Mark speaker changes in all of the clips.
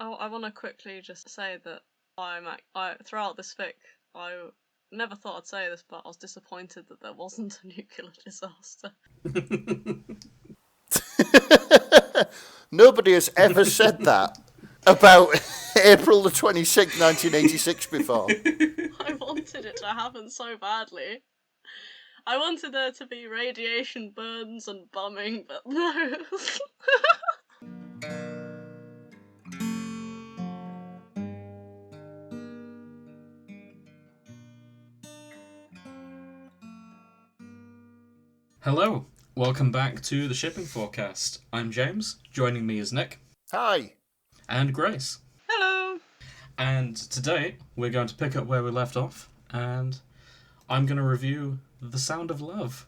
Speaker 1: I want to quickly just say that throughout this fic, I never thought I'd say this, but I was disappointed that there wasn't a nuclear disaster.
Speaker 2: Nobody has ever said that about April the 26th, 1986 before.
Speaker 1: I wanted it to happen so badly. I wanted there to be radiation burns and bombing, but no.
Speaker 3: Hello, welcome back to the Shipping Forecast. I'm James, joining me is Nick.
Speaker 2: Hi.
Speaker 3: And Grace.
Speaker 1: Hello.
Speaker 3: And today we're going to pick up where we left off, and I'm going to review The Sound of Love.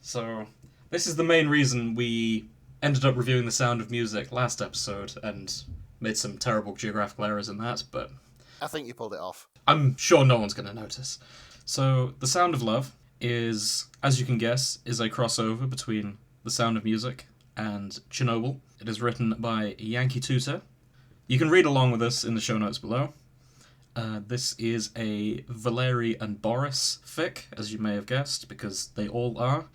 Speaker 3: So, this is the main reason we ended up reviewing The Sound of Music last episode, and made some terrible geographical errors in that, but
Speaker 2: I think you pulled it off.
Speaker 3: I'm sure no one's going to notice. So, The Sound of Love is, as you can guess, is a crossover between The Sound of Music and Chernobyl. It is written by Yankee Tutor. You can read along with us in the show notes below. This is a Valeri and Boris fic, as you may have guessed, because they all are.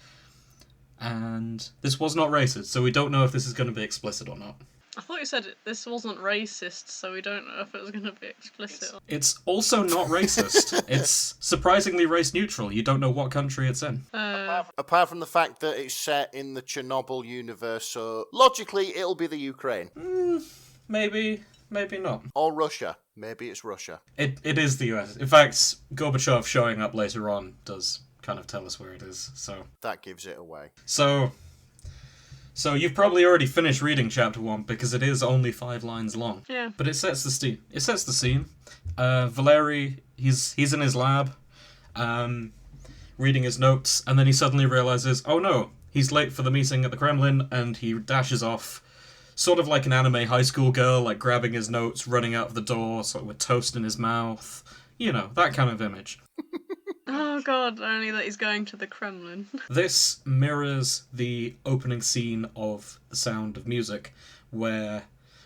Speaker 3: And this was not racist, so we don't know if this is going to be explicit or not.
Speaker 1: I thought you said this wasn't racist, so we don't know if it was going to be explicit.
Speaker 3: It's also not racist. It's surprisingly race neutral. You don't know what country it's in.
Speaker 2: Apart from the fact that it's set in the Chernobyl universe, so logically it'll be the Ukraine.
Speaker 3: Maybe not.
Speaker 2: Or Russia. Maybe it's Russia.
Speaker 3: It is the US. In fact, Gorbachev showing up later on does kind of tell us where it is. So
Speaker 2: that gives it away.
Speaker 3: So you've probably already finished reading chapter 1 because it is only 5 lines long.
Speaker 1: Yeah.
Speaker 3: But it sets the scene. Valeri, he's in his lab, reading his notes, and then he suddenly realizes, oh no, he's late for the meeting at the Kremlin, and he dashes off, sort of like an anime high school girl, like grabbing his notes, running out of the door, sort of with toast in his mouth. You know, that kind of image.
Speaker 1: Oh god, only that he's going to the Kremlin.
Speaker 3: This mirrors the opening scene of The Sound of Music, where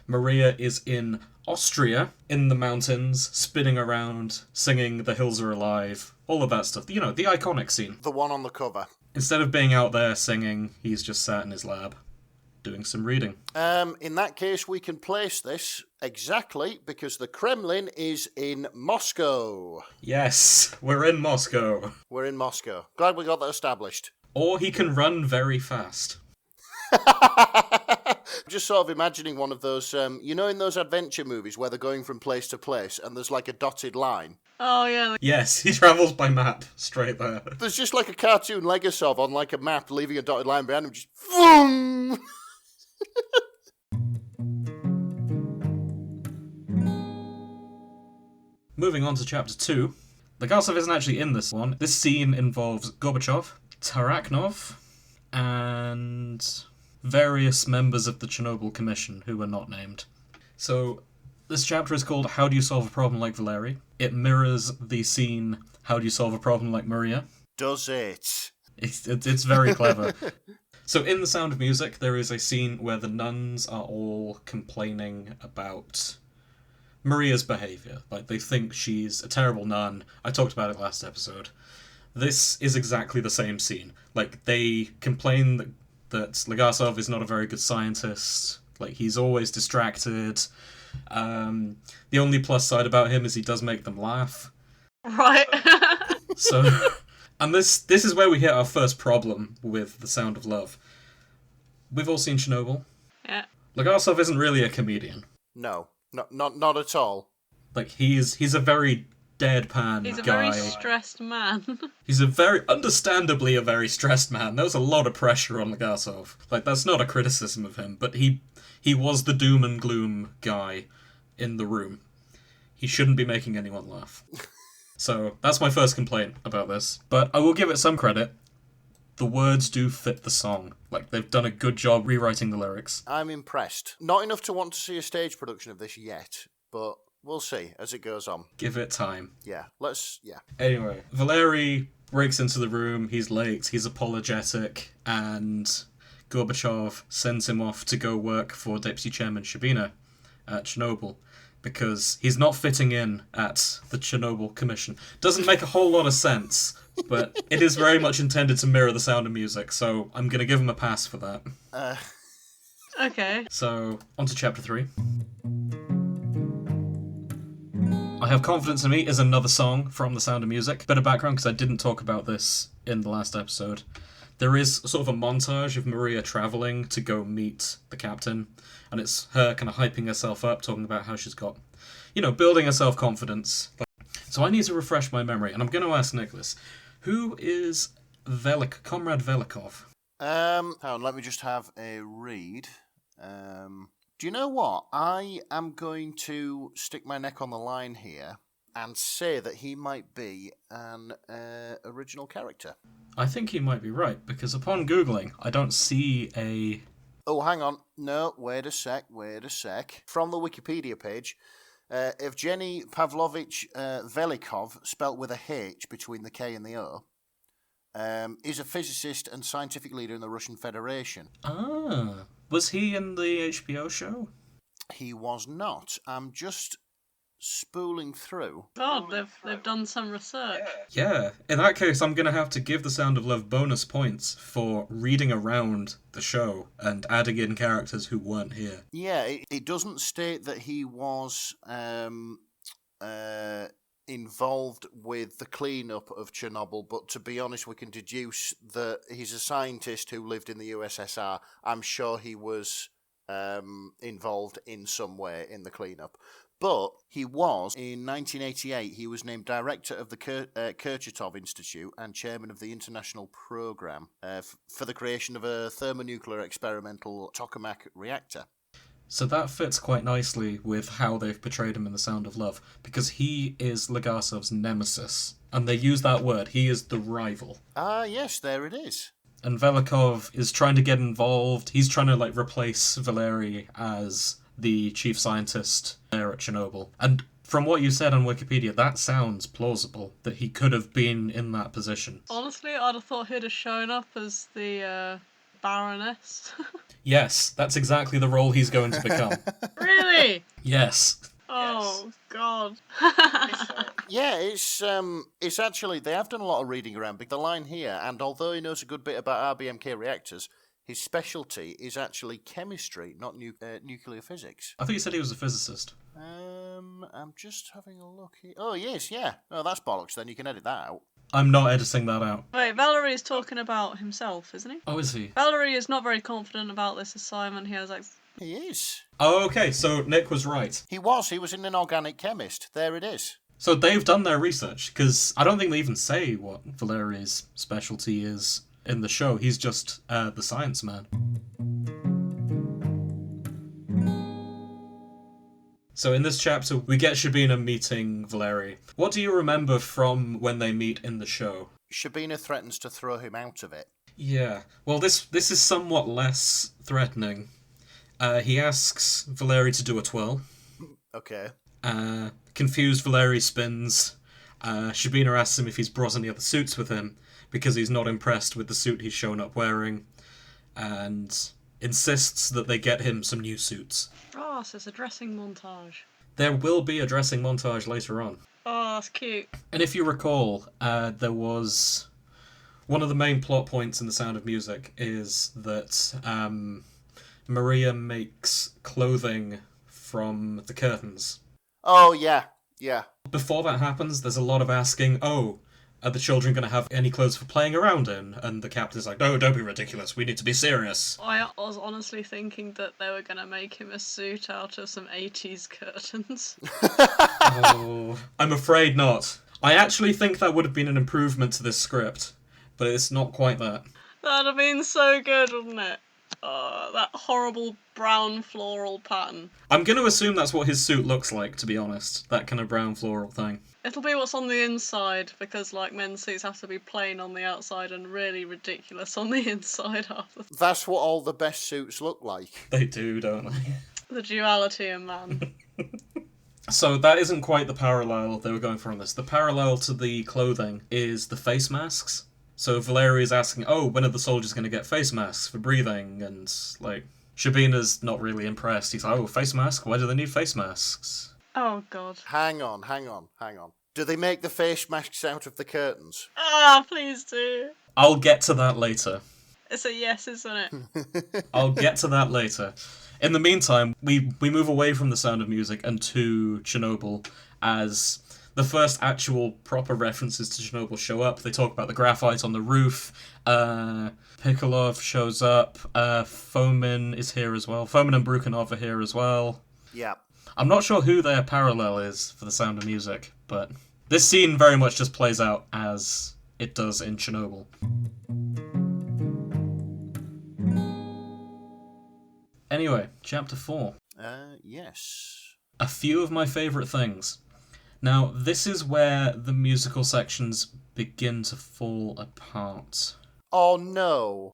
Speaker 3: Maria is in Austria, in the mountains, spinning around, singing The Hills Are Alive, all of that stuff. You know, the iconic scene.
Speaker 2: The one on the cover.
Speaker 3: Instead of being out there singing, he's just sat in his lab, doing some reading.
Speaker 2: In that case, we can place this exactly because the Kremlin is in Moscow.
Speaker 3: Yes, we're in Moscow.
Speaker 2: We're in Moscow. Glad we got that established.
Speaker 3: Or he can run very fast.
Speaker 2: Just sort of imagining one of those, in those adventure movies where they're going from place to place and there's like a dotted line.
Speaker 1: Oh, yeah.
Speaker 3: Yes, he travels by map, straight there.
Speaker 2: There's just like a cartoon Legasov on like a map, leaving a dotted line behind him, just boom!
Speaker 3: Moving on to chapter 2. Legasov isn't actually in this one. This scene involves Gorbachev, Taraknov, and various members of the Chernobyl Commission who were not named. So, this chapter is called How Do You Solve a Problem Like Valeri? It mirrors the scene How Do You Solve a Problem Like Maria?
Speaker 2: Does it?
Speaker 3: It's very clever. So in The Sound of Music, there is a scene where the nuns are all complaining about Maria's behaviour. Like, they think she's a terrible nun. I talked about it last episode. This is exactly the same scene. Like, they complain that Legasov is not a very good scientist. Like, he's always distracted. The only plus side about him is he does make them laugh.
Speaker 1: Right.
Speaker 3: So, and this is where we hit our first problem with The Sound of Love. We've all seen Chernobyl.
Speaker 1: Yeah.
Speaker 3: Legasov isn't really a comedian.
Speaker 2: No, not at all.
Speaker 3: Like, he's a very deadpan
Speaker 1: He's a
Speaker 3: guy.
Speaker 1: very stressed man.
Speaker 3: He's understandably a very stressed man. There was a lot of pressure on Legasov. Like, that's not a criticism of him, but he was the doom and gloom guy in the room. He shouldn't be making anyone laugh. So, that's my first complaint about this. But I will give it some credit. The words do fit the song. Like, they've done a good job rewriting the lyrics.
Speaker 2: I'm impressed. Not enough to want to see a stage production of this yet, but we'll see as it goes on.
Speaker 3: Give it time.
Speaker 2: Yeah.
Speaker 3: Anyway, Valeri breaks into the room, he's late, he's apologetic, and Gorbachev sends him off to go work for Deputy Chairman Shabina. at Chernobyl, because he's not fitting in at the Chernobyl Commission. Doesn't make a whole lot of sense, but it is very much intended to mirror The Sound of Music, so I'm going to give him a pass for that.
Speaker 1: Okay.
Speaker 3: So, on to Chapter 3. I Have Confidence in Me is another song from The Sound of Music. Bit of background, because I didn't talk about this in the last episode. There is sort of a montage of Maria travelling to go meet the captain, and it's her kind of hyping herself up, talking about how she's got, building her self-confidence. So I need to refresh my memory, and I'm going to ask Nicholas, who is Comrade Velikov?
Speaker 2: Hang on, let me just have a read. Do you know what? I am going to stick my neck on the line here and say that he might be an original character.
Speaker 3: I think you might be right, because upon Googling, I don't see a...
Speaker 2: Oh, hang on. No, wait a sec. From the Wikipedia page, Evgeny Pavlovich Velikov, spelt with a H between the K and the O, is a physicist and scientific leader in the Russian Federation.
Speaker 3: Ah, was he in the HBO show?
Speaker 2: He was not. I'm just spooling through.
Speaker 1: God, they've done some research.
Speaker 3: Yeah, in that case, I'm going to have to give The Sound of Love bonus points for reading around the show and adding in characters who weren't here.
Speaker 2: Yeah, it doesn't state that he was involved with the cleanup of Chernobyl, but to be honest, we can deduce that he's a scientist who lived in the USSR. I'm sure he was involved in some way in the cleanup. But he was, in 1988, he was named director of the Kurchatov Institute and chairman of the international program for the creation of a thermonuclear experimental tokamak reactor.
Speaker 3: So that fits quite nicely with how they've portrayed him in The Sound of Love, because he is Legasov's nemesis. And they use that word, he is the rival.
Speaker 2: Ah, yes, there it is.
Speaker 3: And Velikov is trying to get involved. He's trying to replace Valeri as the chief scientist there at Chernobyl. And from what you said on Wikipedia, that sounds plausible, that he could have been in that position.
Speaker 1: Honestly, I'd have thought he'd have shown up as the Baroness.
Speaker 3: Yes, that's exactly the role he's going to become.
Speaker 1: Really?
Speaker 3: Yes.
Speaker 1: Oh,
Speaker 2: Yes.
Speaker 1: God.
Speaker 2: Yeah, it's actually, they have done a lot of reading around the line here, and although he knows a good bit about RBMK reactors, his specialty is actually chemistry, not nuclear physics.
Speaker 3: I thought you said he was a physicist.
Speaker 2: I'm just having a look here. Oh, yes, yeah. Oh, that's bollocks, then you can edit that out.
Speaker 3: I'm not editing that out.
Speaker 1: Wait, Valeri is talking about himself, isn't he?
Speaker 3: Oh, is he?
Speaker 1: Valeri is not very confident about this assignment. He has
Speaker 2: He is.
Speaker 3: Oh, okay, so Nick was right.
Speaker 2: He was in an organic chemist. There it is.
Speaker 3: So they've done their research, because I don't think they even say what Valeri's specialty is in the show. He's just the science man. So in this chapter, we get Shabina meeting Valeri. What do you remember from when they meet in the show?
Speaker 2: Shabina threatens to throw him out of it.
Speaker 3: Yeah, well, this is somewhat less threatening. He asks Valeri to do a twirl.
Speaker 2: Okay.
Speaker 3: Confused Valeri spins. Shabina asks him if he's brought any other suits with him, because he's not impressed with the suit he's shown up wearing, and insists that they get him some new suits.
Speaker 1: Oh, so it's a dressing montage.
Speaker 3: There will be a dressing montage later on.
Speaker 1: Oh, that's cute.
Speaker 3: And if you recall, there was... One of the main plot points in The Sound of Music is that Maria makes clothing from the curtains.
Speaker 2: Oh, yeah. Yeah.
Speaker 3: Before that happens, there's a lot of asking, are the children going to have any clothes for playing around in? And the captain's like, no, don't be ridiculous, we need to be serious.
Speaker 1: I was honestly thinking that they were going to make him a suit out of some 80s curtains.
Speaker 3: Oh, I'm afraid not. I actually think that would have been an improvement to this script, but it's not quite that.
Speaker 1: That'd have been so good, wouldn't it? That horrible brown floral pattern.
Speaker 3: I'm going to assume that's what his suit looks like, to be honest. That kind of brown floral thing.
Speaker 1: It'll be what's on the inside, because, men's suits have to be plain on the outside and really ridiculous on the inside after.
Speaker 2: That's what all the best suits look like.
Speaker 3: They do, don't they?
Speaker 1: The duality in man.
Speaker 3: So that isn't quite the parallel they were going for on this. The parallel to the clothing is the face masks. So Valeri is asking, when are the soldiers going to get face masks for breathing? And, Shabina's not really impressed. He's like, oh, face mask? Why do they need face masks?
Speaker 1: Oh, God.
Speaker 2: Hang on. Do they make the face masks out of the curtains?
Speaker 1: Ah, please do.
Speaker 3: I'll get to that later.
Speaker 1: It's a yes, isn't it?
Speaker 3: I'll get to that later. In the meantime, we move away from The Sound of Music and to Chernobyl as the first actual proper references to Chernobyl show up. They talk about the graphite on the roof. Pikolov shows up. Fomin is here as well. Fomin and Brukhanov are here as well.
Speaker 2: Yeah.
Speaker 3: I'm not sure who their parallel is for The Sound of Music, but this scene very much just plays out as it does in Chernobyl. Anyway, chapter 4.
Speaker 2: Yes.
Speaker 3: A few of my favourite things. Now, this is where the musical sections begin to fall apart.
Speaker 2: Oh no.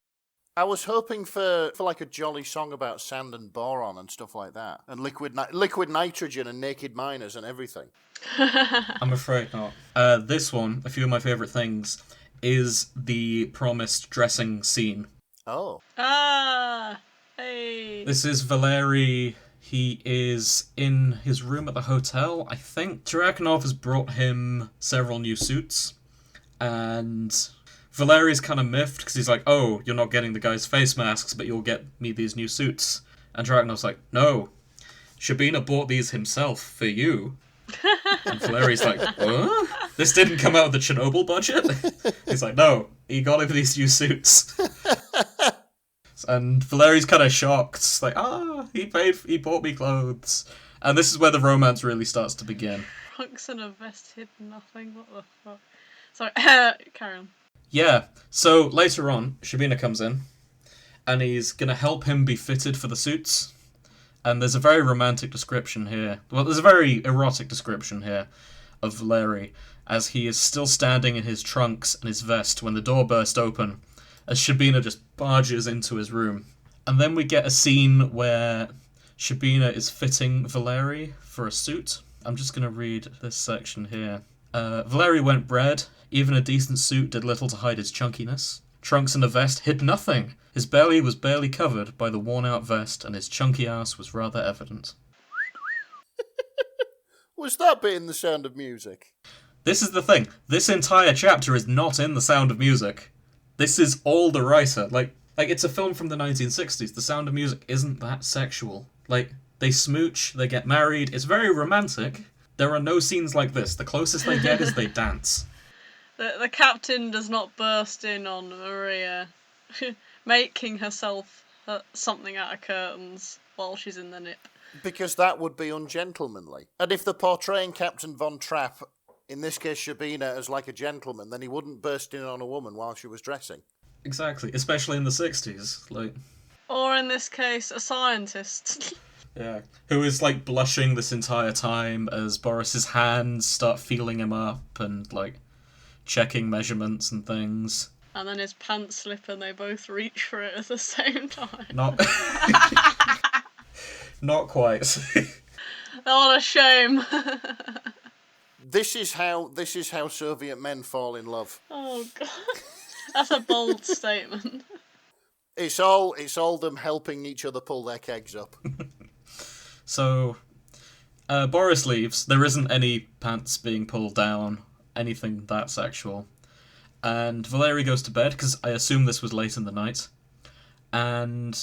Speaker 2: I was hoping for like a jolly song about sand and boron and stuff like that. And liquid nitrogen and naked miners and everything.
Speaker 3: I'm afraid not. This one, a few of my favourite things, is the promised dressing scene.
Speaker 2: Oh.
Speaker 1: Ah, hey.
Speaker 3: This is Valeri. He is in his room at the hotel, I think. Dragunov has brought him several new suits. And Valeri's kind of miffed because he's like, oh, you're not getting the guy's face masks, but you'll get me these new suits. And Dragunov's like, no, Shabina bought these himself for you. And Valeri's like, huh? This didn't come out of the Chernobyl budget? He's like, no, he got him these new suits. And Valeri's kind of shocked, like, he bought me clothes. And this is where the romance really starts to begin.
Speaker 1: Trunks and a vest hid nothing, what the fuck? Sorry, carry on.
Speaker 3: Yeah, so later on, Shabina comes in, and he's going to help him be fitted for the suits. And there's a very romantic description here. Well, there's a very erotic description here of Valeri, as he is still standing in his trunks and his vest when the door burst open, as Shabina just barges into his room. And then we get a scene where Shabina is fitting Valeri for a suit. I'm just going to read this section here. Valeri went bread. Even a decent suit did little to hide his chunkiness. Trunks and a vest hid nothing. His belly was barely covered by the worn-out vest, and his chunky ass was rather evident.
Speaker 2: Was that bit in The Sound of Music?
Speaker 3: This is the thing. This entire chapter is not in The Sound of Music. This is all the writer. Like it's a film from the 1960s. The Sound of Music isn't that sexual. Like, they smooch, they get married. It's very romantic. There are no scenes like this. The closest they get is they dance.
Speaker 1: The captain does not burst in on Maria, making herself something out of curtains while she's in the nip.
Speaker 2: Because that would be ungentlemanly. And if they're portraying Captain Von Trapp, in this case Shabina, as like a gentleman, then he wouldn't burst in on a woman while she was dressing.
Speaker 3: Exactly, especially in the 60s. Like,
Speaker 1: or in this case, a scientist.
Speaker 3: Yeah, who is like blushing this entire time as Boris's hands start feeling him up and like checking measurements and things.
Speaker 1: And then his pants slip and they both reach for it at the same time.
Speaker 3: Not quite.
Speaker 1: What a shame.
Speaker 2: This is how Soviet men fall in love.
Speaker 1: Oh god. That's a bold statement.
Speaker 2: It's all them helping each other pull their kegs up.
Speaker 3: So, Boris leaves. There isn't any pants being pulled down, anything that sexual. And Valeri goes to bed, because I assume this was late in the night. And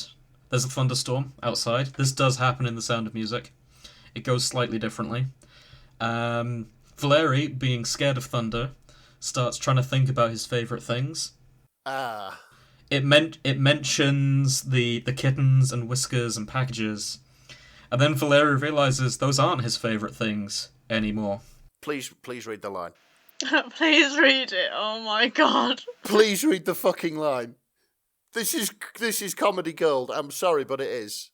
Speaker 3: there's a thunderstorm outside. This does happen in The Sound of Music. It goes slightly differently. Valeri, being scared of thunder, starts trying to think about his favourite things. It mentions the kittens and whiskers and packages. And then Valeri realises those aren't his favourite things anymore.
Speaker 2: Please read the line.
Speaker 1: Please read it. Oh my god.
Speaker 2: Please read the fucking line. This is comedy gold. I'm sorry, but it is.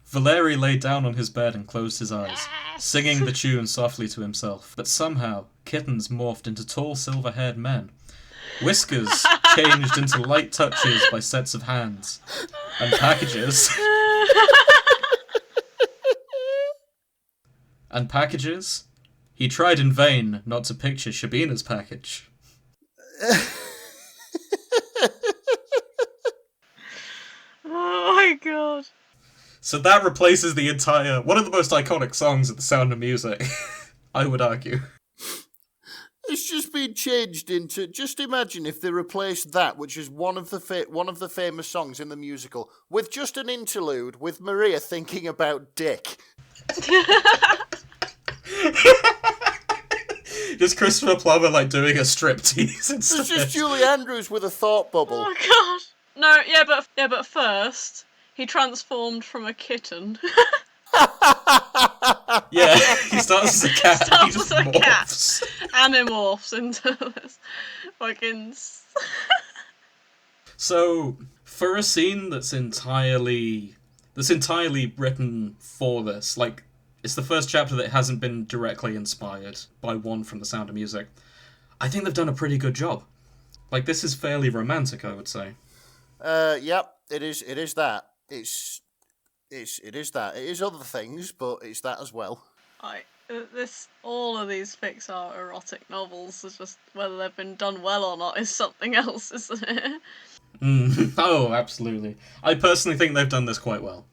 Speaker 3: Valeri lay down on his bed and closed his eyes, singing the tune softly to himself. But somehow, kittens morphed into tall silver-haired men. Whiskers changed into light touches by sets of hands. And packages... And packages? He tried in vain not to picture Shabina's package.
Speaker 1: Oh my god.
Speaker 3: So that replaces the entire one of the most iconic songs of The Sound of Music, I would argue.
Speaker 2: It's just been changed into. Just imagine if they replaced that, which is one of the famous songs in the musical, with just an interlude with Maria thinking about dick.
Speaker 3: Just Christopher Plummer like doing a striptease.
Speaker 2: It's just Julie Andrews with a thought bubble.
Speaker 1: Oh god. No, but first he transformed from a kitten.
Speaker 3: Yeah, he starts as a cat.
Speaker 1: Starts
Speaker 3: He just
Speaker 1: as a cat.
Speaker 3: morphs.
Speaker 1: And it morphs into this fucking.
Speaker 3: So, for a scene that's entirely written for this, like, it's the first chapter that hasn't been directly inspired by one from The Sound of Music, I think they've done a pretty good job. Like, this is fairly romantic, I would say.
Speaker 2: Yep, it is that. It is that. It is other things, but it's that as well.
Speaker 1: All of these fics are erotic novels. It's just whether they've been done well or not is something else, isn't it?
Speaker 3: Oh, absolutely. I personally think they've done this quite well.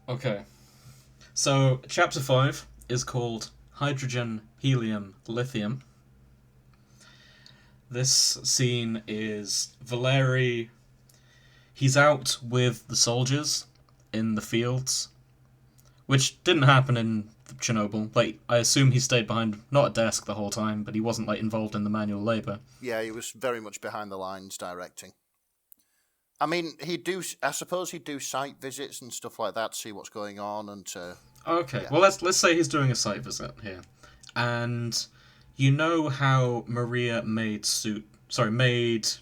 Speaker 3: Okay. So, chapter 5 is called Hydrogen, Helium, Lithium. This scene is Valeri. He's out with the soldiers in the fields, which didn't happen in Chernobyl. Like, I assume he stayed behind, not a desk the whole time, but he wasn't, like, involved in the manual labour.
Speaker 2: Yeah, he was very much behind the lines directing. I mean, I suppose he'd do site visits and stuff like that to see what's going on and to...
Speaker 3: Okay,
Speaker 2: yeah.
Speaker 3: well, let's say he's doing a site visit here. And you know how Maria made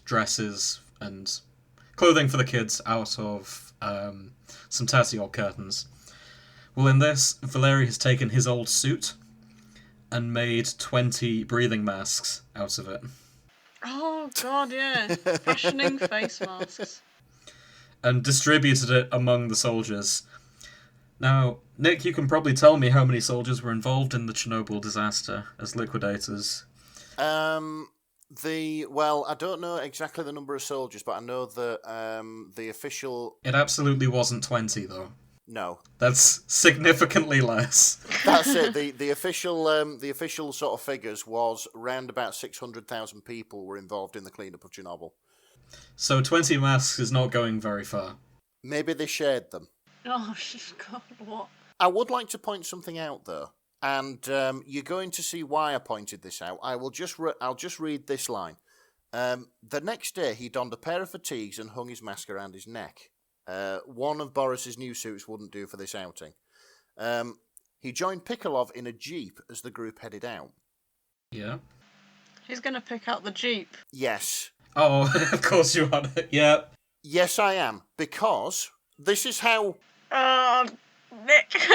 Speaker 3: dresses and clothing for the kids out of some tatty-old curtains. Well, in this, Valeri has taken his old suit and made 20 breathing masks out of it.
Speaker 1: Oh god, yeah. Fashioning face masks.
Speaker 3: And distributed it among the soldiers. Now, Nick, you can probably tell me how many soldiers were involved in the Chernobyl disaster as liquidators.
Speaker 2: Well, I don't know exactly the number of soldiers, but I know that the official...
Speaker 3: It absolutely wasn't 20, though.
Speaker 2: No.
Speaker 3: That's significantly less.
Speaker 2: That's it. The official sort of figures was around about 600,000 people were involved in the cleanup of Chernobyl.
Speaker 3: So 20 masks is not going very far.
Speaker 2: Maybe they shared them.
Speaker 1: Oh god, what?
Speaker 2: I would like to point something out, though, and you're going to see why I pointed this out. I'll just read this line. The next day, he donned a pair of fatigues and hung his mask around his neck. One of Boris's new suits wouldn't do for this outing. He joined Pikolov in a jeep as the group headed out.
Speaker 3: Yeah?
Speaker 1: He's gonna pick out the jeep.
Speaker 2: Yes.
Speaker 3: Oh, of course you are. Yeah.
Speaker 2: Yes, I am. Because this is how...
Speaker 1: Nick.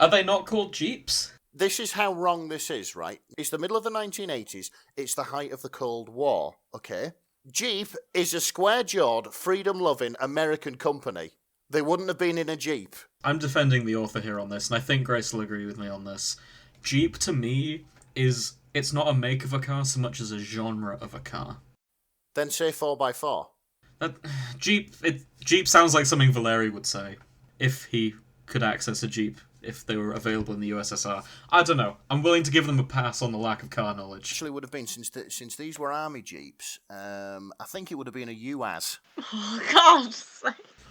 Speaker 3: Are they not called jeeps?
Speaker 2: This is how wrong this is, right? It's the middle of the 1980s. It's the height of the Cold War, okay? Jeep is a square-jawed, freedom-loving American company. They wouldn't have been in a Jeep.
Speaker 3: I'm defending the author here on this, and I think Grace will agree with me on this. Jeep, to me, it's not a make of a car so much as a genre of a car.
Speaker 2: Then say 4x4.
Speaker 3: Jeep sounds like something Valeri would say, if he could access a Jeep, if they were available in the USSR. I don't know. I'm willing to give them a pass on the lack of car knowledge.
Speaker 2: Actually, would have been, since these were army Jeeps, I think it would have been a UAZ.
Speaker 1: Oh god.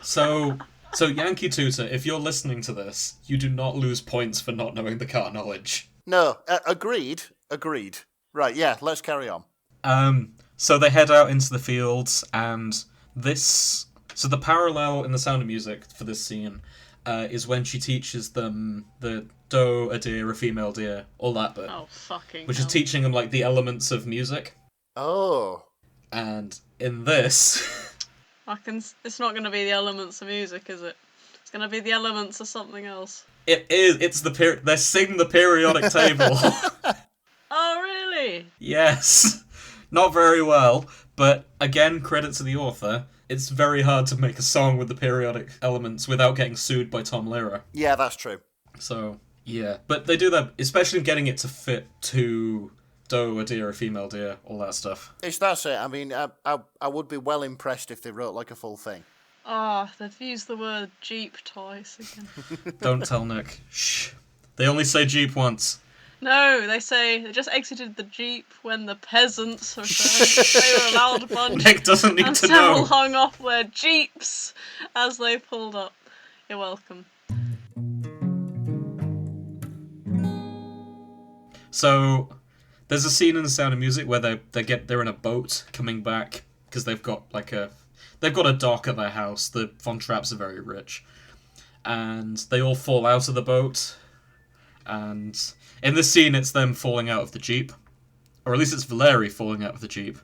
Speaker 3: So Yankee Tutor, if you're listening to this, you do not lose points for not knowing the car knowledge.
Speaker 2: No, agreed. Right, yeah, let's carry on.
Speaker 3: So they head out into the fields, and so the parallel in The Sound of Music for this scene is when she teaches them the doe, a deer, a female deer, all that bit.
Speaker 1: Oh, fucking
Speaker 3: Which
Speaker 1: hell.
Speaker 3: is teaching them, like, the elements of music.
Speaker 2: Oh.
Speaker 3: And in this...
Speaker 1: It's not going to be the elements of music, is it? It's going to be the elements of something else.
Speaker 3: It is. It's they sing the periodic table.
Speaker 1: Oh, really?
Speaker 3: Yes. Not very well, but again, credit to the author. It's very hard to make a song with the periodic elements without getting sued by Tom Lehrer.
Speaker 2: Yeah, that's true.
Speaker 3: So, yeah. But they do that, especially getting it to fit to doe, a deer, a female deer, all that stuff.
Speaker 2: That's it. I mean, I would be well impressed if they wrote like a full thing.
Speaker 1: They've used the word Jeep twice again.
Speaker 3: Don't tell Nick. Shh. They only say Jeep once.
Speaker 1: No, they say they just exited the Jeep when the peasants returned. They were allowed a bunch.
Speaker 3: Nick doesn't need
Speaker 1: and
Speaker 3: to
Speaker 1: several
Speaker 3: know.
Speaker 1: hung off their Jeeps as they pulled up. You're welcome.
Speaker 3: So there's a scene in The Sound of Music where they're in a boat coming back because they've got a dock at their house. The Von Trapps are very rich, and they all fall out of the boat. And in this scene, it's them falling out of the Jeep, or at least it's Valeri falling out of the Jeep.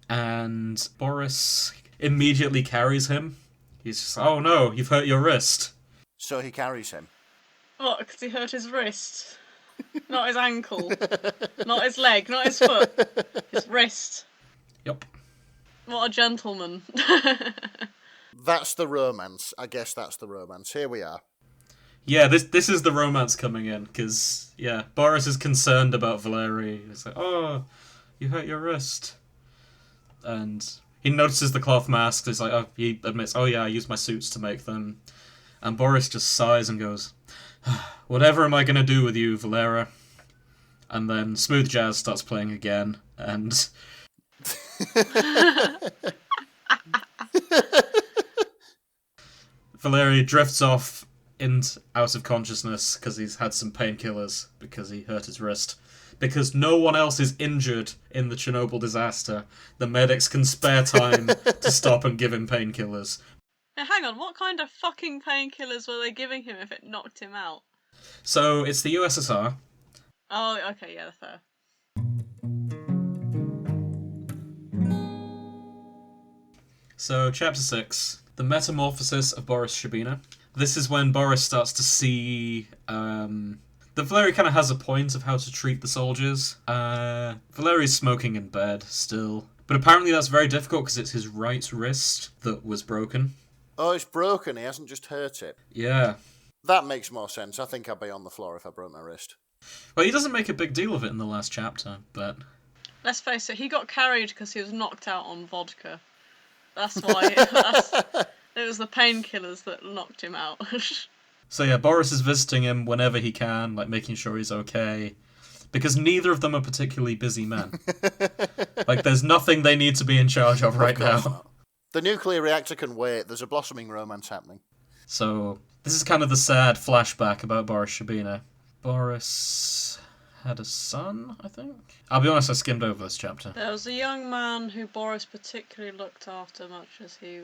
Speaker 3: And Boris immediately carries him. He's just, oh no, you've hurt your wrist.
Speaker 2: So he carries him.
Speaker 1: What, because he hurt his wrist? Not his ankle. Not his leg, not his foot. His wrist.
Speaker 3: Yep.
Speaker 1: What a gentleman.
Speaker 2: That's the romance. I guess that's the romance. Here we are.
Speaker 3: Yeah, this is the romance coming in, because, yeah, Boris is concerned about Valeri. He's like, oh, you hurt your wrist. And he notices the cloth masks. He's like, oh, he admits, oh yeah, I used my suits to make them. And Boris just sighs and goes, whatever am I going to do with you, Valera? And then smooth jazz starts playing again, and... Valeri drifts off out of consciousness because he's had some painkillers because he hurt his wrist. Because no one else is injured in the Chernobyl disaster, the medics can spare time to stop and give him painkillers.
Speaker 1: Now, hang on, what kind of fucking painkillers were they giving him if it knocked him out?
Speaker 3: So, it's the USSR.
Speaker 1: Oh, okay, yeah, fair.
Speaker 3: So, Chapter 6, The Metamorphosis of Boris Sherbina. This is when Boris starts to see that Valeri kind of has a point of how to treat the soldiers. Valeri's smoking in bed still. But apparently that's very difficult because it's his right wrist that was broken.
Speaker 2: Oh, it's broken. He hasn't just hurt it.
Speaker 3: Yeah.
Speaker 2: That makes more sense. I think I'd be on the floor if I broke my wrist.
Speaker 3: Well, he doesn't make a big deal of it in the last chapter, but...
Speaker 1: Let's face it, he got carried because he was knocked out on vodka. That's why. It was the painkillers that knocked him out.
Speaker 3: So yeah, Boris is visiting him whenever he can, like making sure he's okay. Because neither of them are particularly busy men. Like, there's nothing they need to be in charge of right now.
Speaker 2: Not. The nuclear reactor can wait. There's a blossoming romance happening.
Speaker 3: So, this is kind of the sad flashback about Boris Sherbina. Boris had a son, I think? I'll be honest, I skimmed over this chapter.
Speaker 1: There was a young man who Boris particularly looked after, much as he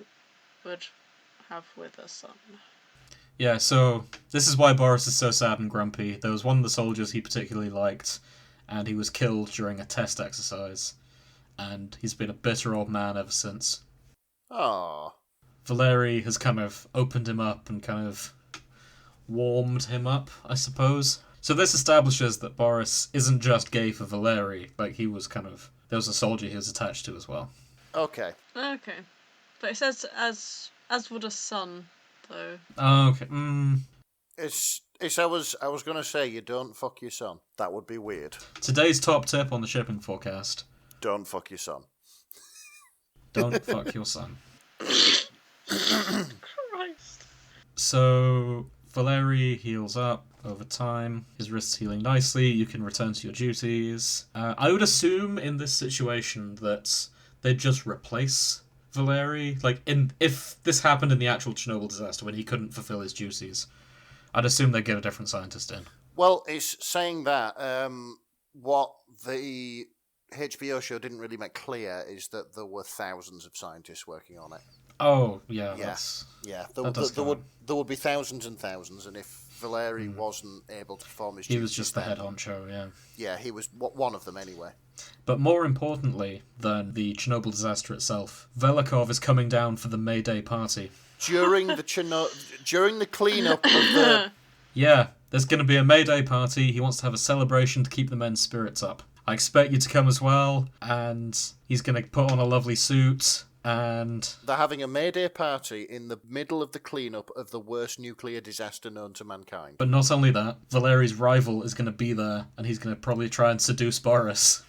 Speaker 1: would have with a son.
Speaker 3: Yeah, so this is why Boris is so sad and grumpy. There was one of the soldiers he particularly liked, and he was killed during a test exercise. And he's been a bitter old man ever since.
Speaker 2: Aww.
Speaker 3: Valeri has kind of opened him up and kind of warmed him up, I suppose. So this establishes that Boris isn't just gay for Valeri. Like, he was kind of... There was a soldier he was attached to as well.
Speaker 2: Okay.
Speaker 1: Okay. But it says as would a son, though.
Speaker 3: Oh, okay.
Speaker 2: I was going to say, you don't fuck your son. That would be weird.
Speaker 3: Today's top tip on the shipping forecast.
Speaker 2: Don't fuck your son.
Speaker 3: Don't fuck your son.
Speaker 1: Christ.
Speaker 3: So, Valeri heals up over time. His wrist's healing nicely. You can return to your duties. I would assume in this situation that they'd just replace Valeri. Like, if this happened in the actual Chernobyl disaster when he couldn't fulfill his duties, I'd assume they'd get a different scientist in.
Speaker 2: Well, it's saying that what the HBO show didn't really make clear is that there were thousands of scientists working on it.
Speaker 3: Oh, yeah.
Speaker 2: There would be thousands and thousands, and if Valeri wasn't able to perform his duties...
Speaker 3: He was just the head honcho, yeah.
Speaker 2: Yeah, he was one of them anyway.
Speaker 3: But more importantly than the Chernobyl disaster itself, Velikov is coming down for the May Day party.
Speaker 2: During the cleanup of the...
Speaker 3: Yeah, there's going to be a May Day party. He wants to have a celebration to keep the men's spirits up. I expect you to come as well, and he's going to put on a lovely suit, And
Speaker 2: they're having a May Day party in the middle of the cleanup of the worst nuclear disaster known to mankind.
Speaker 3: But not only that, Valeri's rival is going to be there, and he's going to probably try and seduce Boris.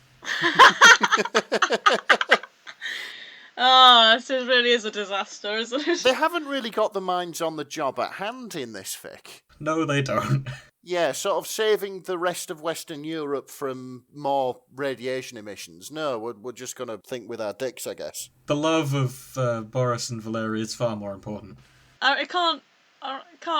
Speaker 1: Oh, this really is a disaster, isn't it?
Speaker 2: They haven't really got the minds on the job at hand in this fic.
Speaker 3: No, they don't.
Speaker 2: Yeah, sort of saving the rest of Western Europe from more radiation emissions. No, we're just going to think with our dicks, I guess.
Speaker 3: The love of Boris and Valeri is far more important.
Speaker 1: It can't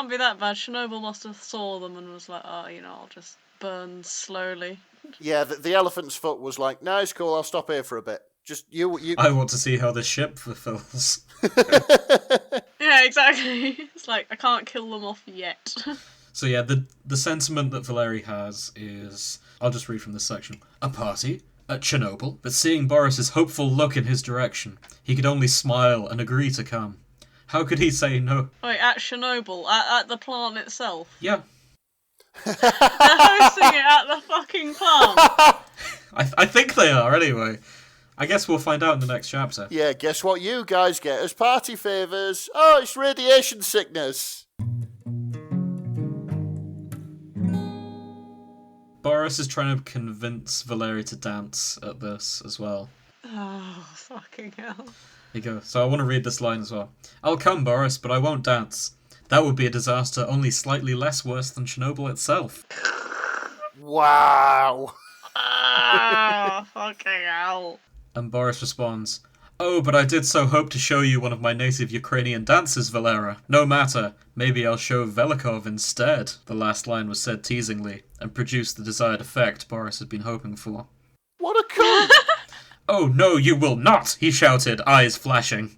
Speaker 1: be that bad. Chernobyl must have saw them and was like, oh, I'll just burn slowly.
Speaker 2: Yeah, the elephant's foot was like, no, it's cool, I'll stop here for a bit. Just you.
Speaker 3: I want to see how this ship fulfills.
Speaker 1: Yeah, exactly. It's like, I can't kill them off yet.
Speaker 3: So yeah, the sentiment that Valeri has is, I'll just read from this section. A party at Chernobyl, but seeing Boris's hopeful look in his direction, he could only smile and agree to come. How could he say no?
Speaker 1: Wait, at Chernobyl? At the plant itself?
Speaker 3: Yeah.
Speaker 1: They're hosting it at the fucking plant!
Speaker 3: I think they are, anyway. I guess we'll find out in the next chapter.
Speaker 2: Yeah, guess what you guys get as party favours? Oh, it's radiation sickness.
Speaker 3: Boris is trying to convince Valeri to dance at this as well.
Speaker 1: Oh, fucking hell.
Speaker 3: Here you go. So I want to read this line as well. I'll come, Boris, but I won't dance. That would be a disaster only slightly less worse than Chernobyl itself.
Speaker 2: Wow.
Speaker 1: Ah, fucking hell.
Speaker 3: And Boris responds, Oh, but I did so hope to show you one of my native Ukrainian dances, Valera. No matter. Maybe I'll show Velikov instead. The last line was said teasingly, and produced the desired effect Boris had been hoping for.
Speaker 2: What a cunt!
Speaker 3: Oh, no, you will not, he shouted, eyes flashing.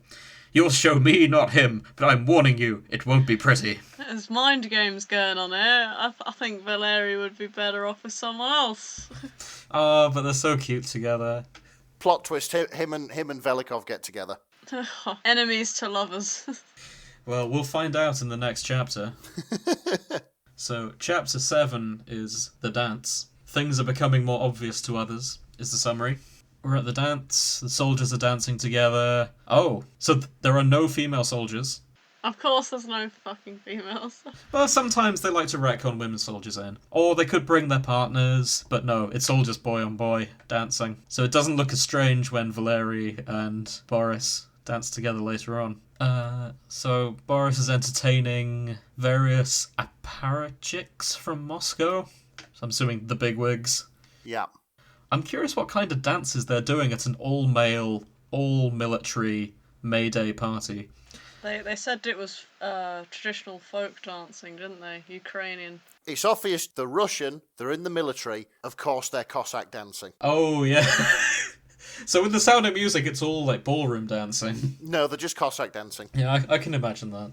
Speaker 3: You'll show me, not him, but I'm warning you, it won't be pretty.
Speaker 1: There's mind games going on here. I think Valeri would be better off with someone else.
Speaker 3: Oh, but they're so cute together.
Speaker 2: Plot twist, him and Velikov get together.
Speaker 1: Enemies to lovers.
Speaker 3: Well, we'll find out in the next chapter. So, chapter 7 is the dance. Things are becoming more obvious to others, is the summary. We're at the dance, the soldiers are dancing together. Oh, so there are no female soldiers.
Speaker 1: Of course there's no fucking females.
Speaker 3: Well, sometimes they like to retcon women soldiers in. Or they could bring their partners, but no, it's all just boy on boy dancing. So it doesn't look as strange when Valeri and Boris dance together later on. So Boris is entertaining various apparatchiks from Moscow. So I'm assuming the bigwigs.
Speaker 2: Yeah.
Speaker 3: I'm curious what kind of dances they're doing at an all-male, all-military May Day party.
Speaker 1: They said it was traditional folk dancing, didn't they? Ukrainian.
Speaker 2: It's obvious they're Russian, they're in the military, of course they're Cossack dancing.
Speaker 3: Oh, yeah. So with the Sound of Music, it's all like ballroom dancing.
Speaker 2: No, they're just Cossack dancing.
Speaker 3: Yeah, I can imagine that.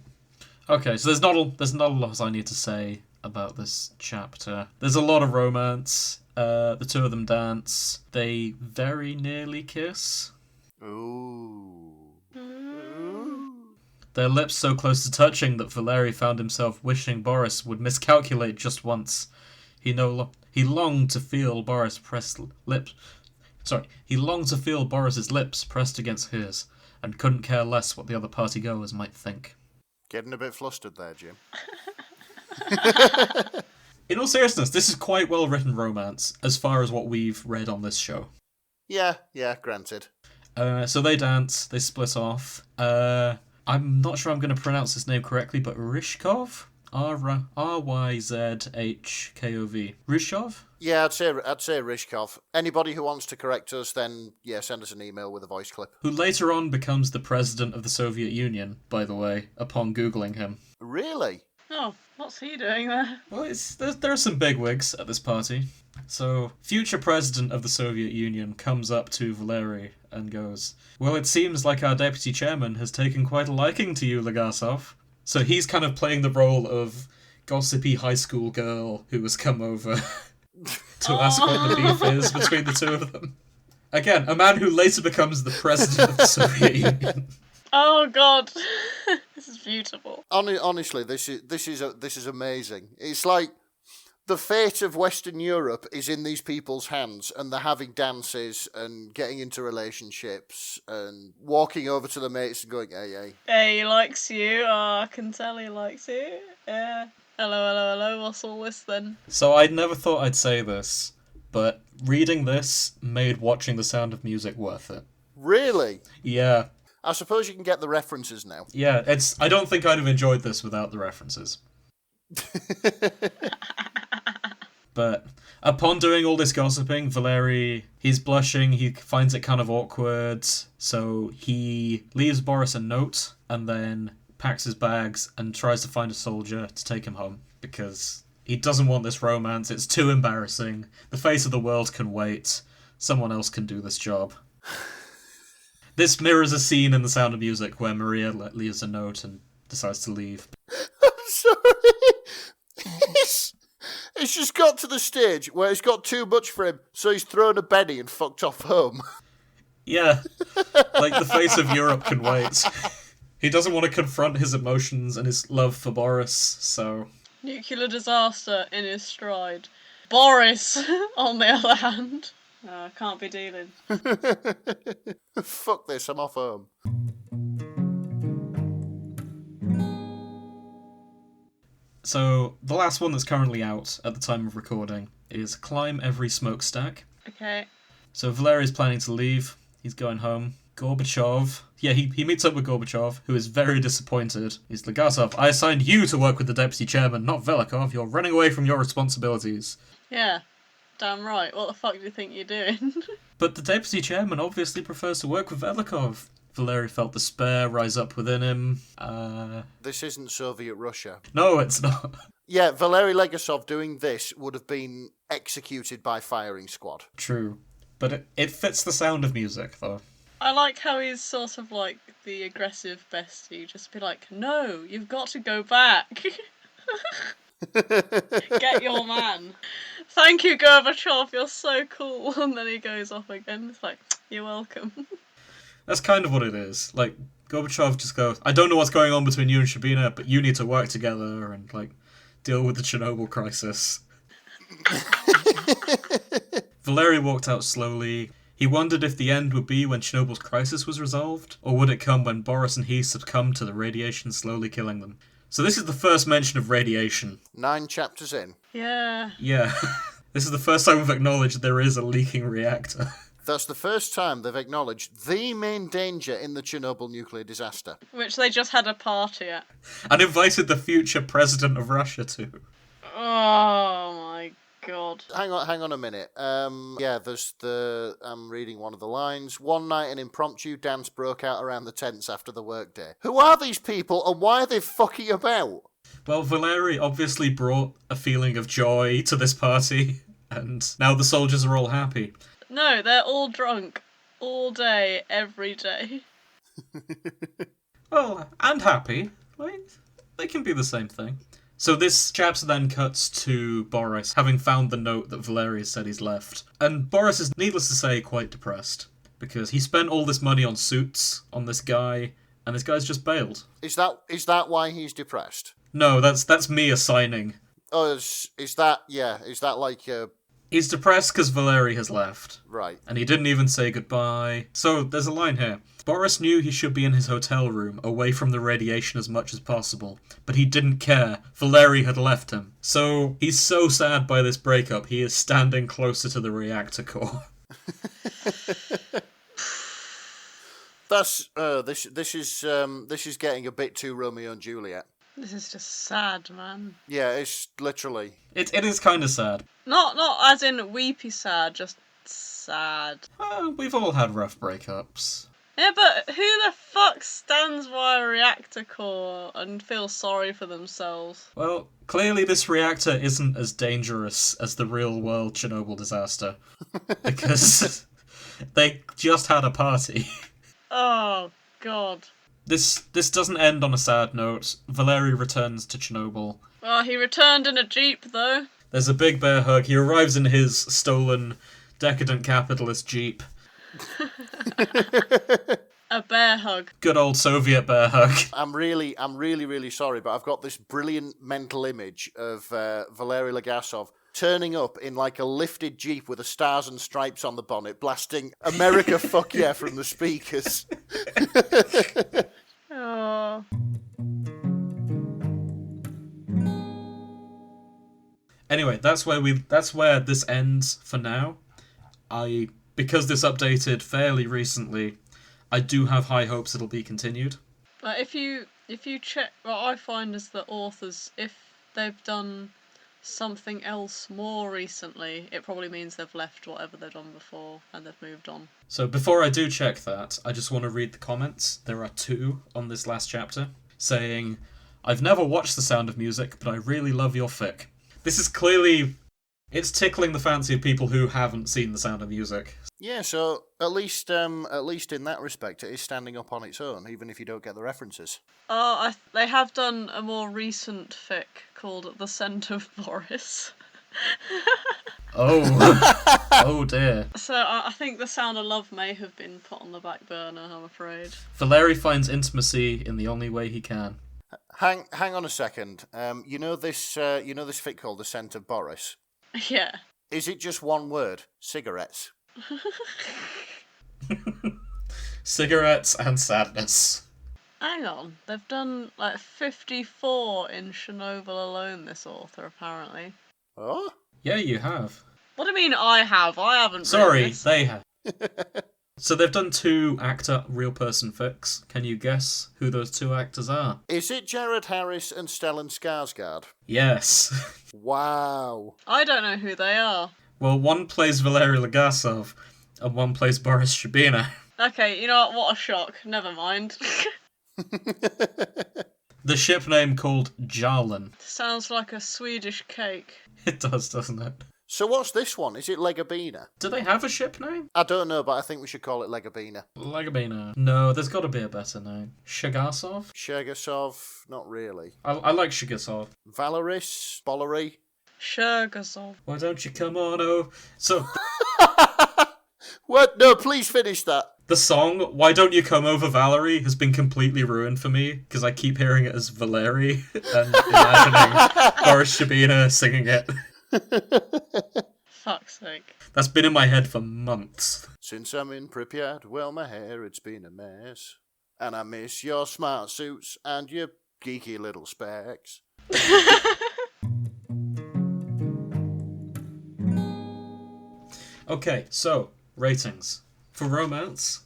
Speaker 3: Okay, so there's not a lot I need to say about this chapter. There's a lot of romance. The two of them dance. They very nearly kiss.
Speaker 2: Ooh.
Speaker 3: Their lips so close to touching that Valeri found himself wishing Boris would miscalculate just once. He longed to feel He longed to feel Boris's lips pressed against his, and couldn't care less what the other partygoers might think.
Speaker 2: Getting a bit flustered there, Jim.
Speaker 3: In all seriousness, this is quite well written romance, as far as what we've read on this show.
Speaker 2: Yeah, ryzed.
Speaker 3: So they dance, they split off. I'm not sure I'm going to pronounce his name correctly, but Ryzhkov? R-Y-Z-H-K-O-V. Ryzhkov?
Speaker 2: Yeah, I'd say Ryzhkov. Anybody who wants to correct us, then, yeah, send us an email with a voice clip.
Speaker 3: Who later on becomes the president of the Soviet Union, by the way, upon Googling him.
Speaker 2: Really?
Speaker 1: Oh, what's he doing there?
Speaker 3: Well, there are some bigwigs at this party. So, future president of the Soviet Union comes up to Valeri and goes, Well, it seems like our deputy chairman has taken quite a liking to you, Legasov. So he's kind of playing the role of gossipy high school girl who has come over to ask what the beef is between the two of them. Again, a man who later becomes the president of the Soviet Union.
Speaker 1: Oh God, this is beautiful.
Speaker 2: Honestly, this is amazing. It's like the fate of Western Europe is in these people's hands, and they're having dances and getting into relationships and walking over to the mates and going, hey, hey.
Speaker 1: Hey, he likes you. Oh, I can tell he likes you. Yeah. Hello, what's all this then?
Speaker 3: So I never thought I'd say this, but reading this made watching The Sound of Music worth it.
Speaker 2: Really?
Speaker 3: Yeah.
Speaker 2: I suppose you can get the references now.
Speaker 3: Yeah, I don't think I'd have enjoyed this without the references. But upon doing all this gossiping, Valeri, he's blushing, he finds it kind of awkward, so he leaves Boris a note and then packs his bags and tries to find a soldier to take him home, because he doesn't want this romance, it's too embarrassing, the face of the world can wait, someone else can do this job. This mirrors a scene in The Sound of Music where Maria leaves a note and decides to leave.
Speaker 2: I'm sorry. It's just got to the stage where it's got too much for him, so he's thrown a Benny and fucked off home.
Speaker 3: Yeah, like the face of Europe can wait. He doesn't want to confront his emotions and his love for Boris, so...
Speaker 1: Nuclear disaster in his stride. Boris, on the other hand. I can't be dealing.
Speaker 2: Fuck this, I'm off home.
Speaker 3: So, the last one that's currently out at the time of recording is Climb Every Smokestack.
Speaker 1: Okay.
Speaker 3: So Valeri's planning to leave. He's going home. Gorbachev... Yeah, he meets up with Gorbachev, who is very disappointed. He's Legasov, I assigned you to work with the deputy chairman, not Velikov. You're running away from your responsibilities.
Speaker 1: Yeah, damn right. What the fuck do you think you're doing?
Speaker 3: But the deputy chairman obviously prefers to work with Velikov. Valeri felt despair rise up within him.
Speaker 2: This isn't Soviet Russia.
Speaker 3: No, it's not.
Speaker 2: Yeah, Valeri Legasov doing this would have been executed by firing squad.
Speaker 3: True. But it fits the Sound of Music, though.
Speaker 1: I like how he's sort of like the aggressive bestie. Just be like, no, you've got to go back. Get your man. Thank you, Gorbachev, you're so cool. And then he goes off again. It's like, you're welcome.
Speaker 3: That's kind of what it is. Like, Gorbachev just goes, I don't know what's going on between you and Shabina, but you need to work together and, like, deal with the Chernobyl crisis. Valeri walked out slowly. He wondered if the end would be when Chernobyl's crisis was resolved, or would it come when Boris and he succumbed to the radiation slowly killing them. So this is the first mention of radiation.
Speaker 2: 9 chapters in.
Speaker 1: Yeah.
Speaker 3: Yeah. This is the first time we've acknowledged there is a leaking reactor.
Speaker 2: That's the first time they've acknowledged the main danger in the Chernobyl nuclear disaster.
Speaker 1: Which they just had a party at.
Speaker 3: And invited the future president of Russia to.
Speaker 1: Oh my god.
Speaker 2: Hang on a minute. Yeah, I'm reading one of the lines. One night an impromptu dance broke out around the tents after the workday. Who are these people and why are they fucking about?
Speaker 3: Well, Valeri obviously brought a feeling of joy to this party, and now the soldiers are all happy.
Speaker 1: No, they're all drunk. All day, every day.
Speaker 3: Well, and happy. Like, they can be the same thing. So this chapter then cuts to Boris, having found the note that Valeri said he's left. And Boris is, needless to say, quite depressed, because he spent all this money on suits, on this guy, and this guy's just bailed.
Speaker 2: Is that why he's depressed?
Speaker 3: No, that's me assigning.
Speaker 2: Oh, is that like
Speaker 3: He's depressed because Valeri has left.
Speaker 2: Right.
Speaker 3: And he didn't even say goodbye. So, there's a line here. Boris knew he should be in his hotel room, away from the radiation as much as possible. But he didn't care. Valeri had left him. So, he's so sad by this breakup, he is standing closer to the reactor core.
Speaker 2: That's this is getting a bit too Romeo and Juliet.
Speaker 1: This is just sad, man.
Speaker 2: Yeah, it's literally.
Speaker 3: It is kind of sad.
Speaker 1: Not as in weepy sad, just sad.
Speaker 3: We've all had rough breakups.
Speaker 1: Yeah, but who the fuck stands by a reactor core and feels sorry for themselves?
Speaker 3: Well, clearly this reactor isn't as dangerous as the real-world Chernobyl disaster. Because they just had a party.
Speaker 1: Oh, God.
Speaker 3: This doesn't end on a sad note. Valeri returns to Chernobyl.
Speaker 1: Well, he returned in a jeep, though.
Speaker 3: There's a big bear hug. He arrives in his stolen, decadent capitalist jeep.
Speaker 1: A bear hug.
Speaker 3: Good old Soviet bear hug.
Speaker 2: I'm really sorry, but I've got this brilliant mental image of Valeri Legasov turning up in like a lifted Jeep with the stars and stripes on the bonnet, blasting "America, fuck yeah" from the speakers.
Speaker 1: Oh.
Speaker 3: Anyway, that's where this ends for now. Because this updated fairly recently, I do have high hopes it'll be continued.
Speaker 1: But if you check, what I find is that authors, if they've done something else more recently, it probably means they've left whatever they've done before and they've moved on.
Speaker 3: So before I do check that, I just want to read the comments. There are 2 on this last chapter, saying, "I've never watched The Sound of Music, but I really love your fic." This is clearly... it's tickling the fancy of people who haven't seen The Sound of Music.
Speaker 2: Yeah, so at least in that respect, it is standing up on its own, even if you don't get the references.
Speaker 1: They have done a more recent fic called The Scent of Boris.
Speaker 3: Oh. Oh dear.
Speaker 1: So I think The Sound of Love may have been put on the back burner, I'm afraid.
Speaker 3: Valeri finds intimacy in the only way he can.
Speaker 2: Hang on a second. You know this fic called The Scent of Boris?
Speaker 1: Yeah.
Speaker 2: Is it just one word? Cigarettes.
Speaker 3: Cigarettes and sadness.
Speaker 1: Hang on, they've done like 54 in Chernobyl alone, this author, apparently.
Speaker 2: Oh?
Speaker 3: Yeah, you have.
Speaker 1: What do you mean I have? I haven't
Speaker 3: Sorry,
Speaker 1: read this.
Speaker 3: they have. So they've done 2 actor, real person fics. Can you guess who those 2 actors are?
Speaker 2: Is it Jared Harris and Stellan Skarsgård?
Speaker 3: Yes.
Speaker 2: Wow.
Speaker 1: I don't know who they are.
Speaker 3: Well, one plays Valeri Legasov, and one plays Boris Shabina.
Speaker 1: Okay, you know what a shock. Never mind.
Speaker 3: The ship name called Jarlan.
Speaker 1: Sounds like a Swedish cake.
Speaker 3: It does, doesn't it?
Speaker 2: So what's this one? Is it Legabina?
Speaker 3: Do they have a ship name?
Speaker 2: I don't know, but I think we should call it Legabina.
Speaker 3: Legabina. No, there's got to be a better name. Shagasov?
Speaker 2: Shergasov? Not really.
Speaker 3: I like Shagasov.
Speaker 2: Valeris? Bollery?
Speaker 1: Shergazov.
Speaker 3: Why don't you come on over? So,
Speaker 2: What? No, please finish that.
Speaker 3: the song, Why Don't You Come Over Valerie, has been completely ruined for me, because I keep hearing it as Valeri, and imagining Boris Shabina singing it.
Speaker 1: Fuck's sake.
Speaker 3: That's been in my head for months.
Speaker 2: Since I'm in Pripyat, well, my hair, it's been a mess. And I miss your smart suits and your geeky little specs.
Speaker 3: Okay, so, ratings. For romance,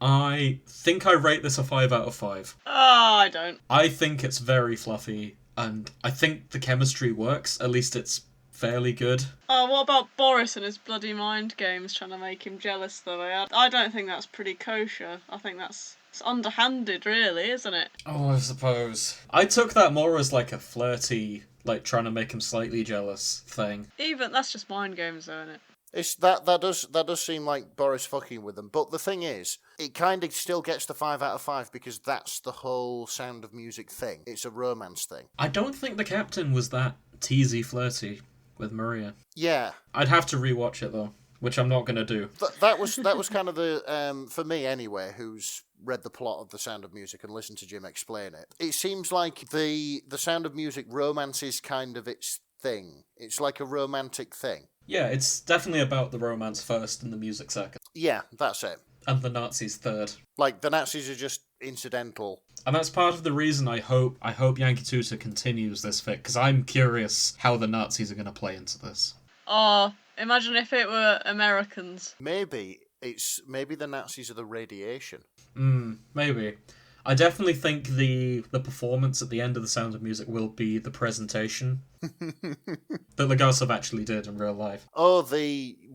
Speaker 3: I think I rate this a 5 out of 5.
Speaker 1: Oh, I don't.
Speaker 3: I think it's very fluffy, and I think the chemistry works. At least it's fairly good.
Speaker 1: Oh, what about Boris and his bloody mind games trying to make him jealous, though? I don't think that's pretty kosher. I think it's underhanded, really, isn't it?
Speaker 3: Oh, I suppose. I took that more as like a flirty, like trying to make him slightly jealous thing.
Speaker 1: Even, that's just mind games, though, isn't it?
Speaker 2: It's that does seem like Boris fucking with them. But the thing is, it kind of still gets the 5 out of 5 because that's the whole Sound of Music thing. It's a romance thing.
Speaker 3: I don't think the captain was that teasy flirty with Maria.
Speaker 2: Yeah.
Speaker 3: I'd have to rewatch it though, which I'm not going to do.
Speaker 2: That was kind of the for me anyway, who's read the plot of The Sound of Music and listened to Jim explain it. It seems like the Sound of Music romance is kind of its thing. It's like a romantic thing.
Speaker 3: Yeah, it's definitely about the romance first and the music second.
Speaker 2: Yeah, that's it.
Speaker 3: And the Nazis third.
Speaker 2: Like, the Nazis are just incidental.
Speaker 3: And that's part of the reason I hope Yankee Tutor continues this fic, because I'm curious how the Nazis are going to play into this.
Speaker 1: Oh, imagine if it were Americans.
Speaker 2: Maybe the Nazis are the radiation.
Speaker 3: Maybe. I definitely think the performance at the end of The Sound of Music will be the presentation that Legasov actually did in real life.
Speaker 2: Oh,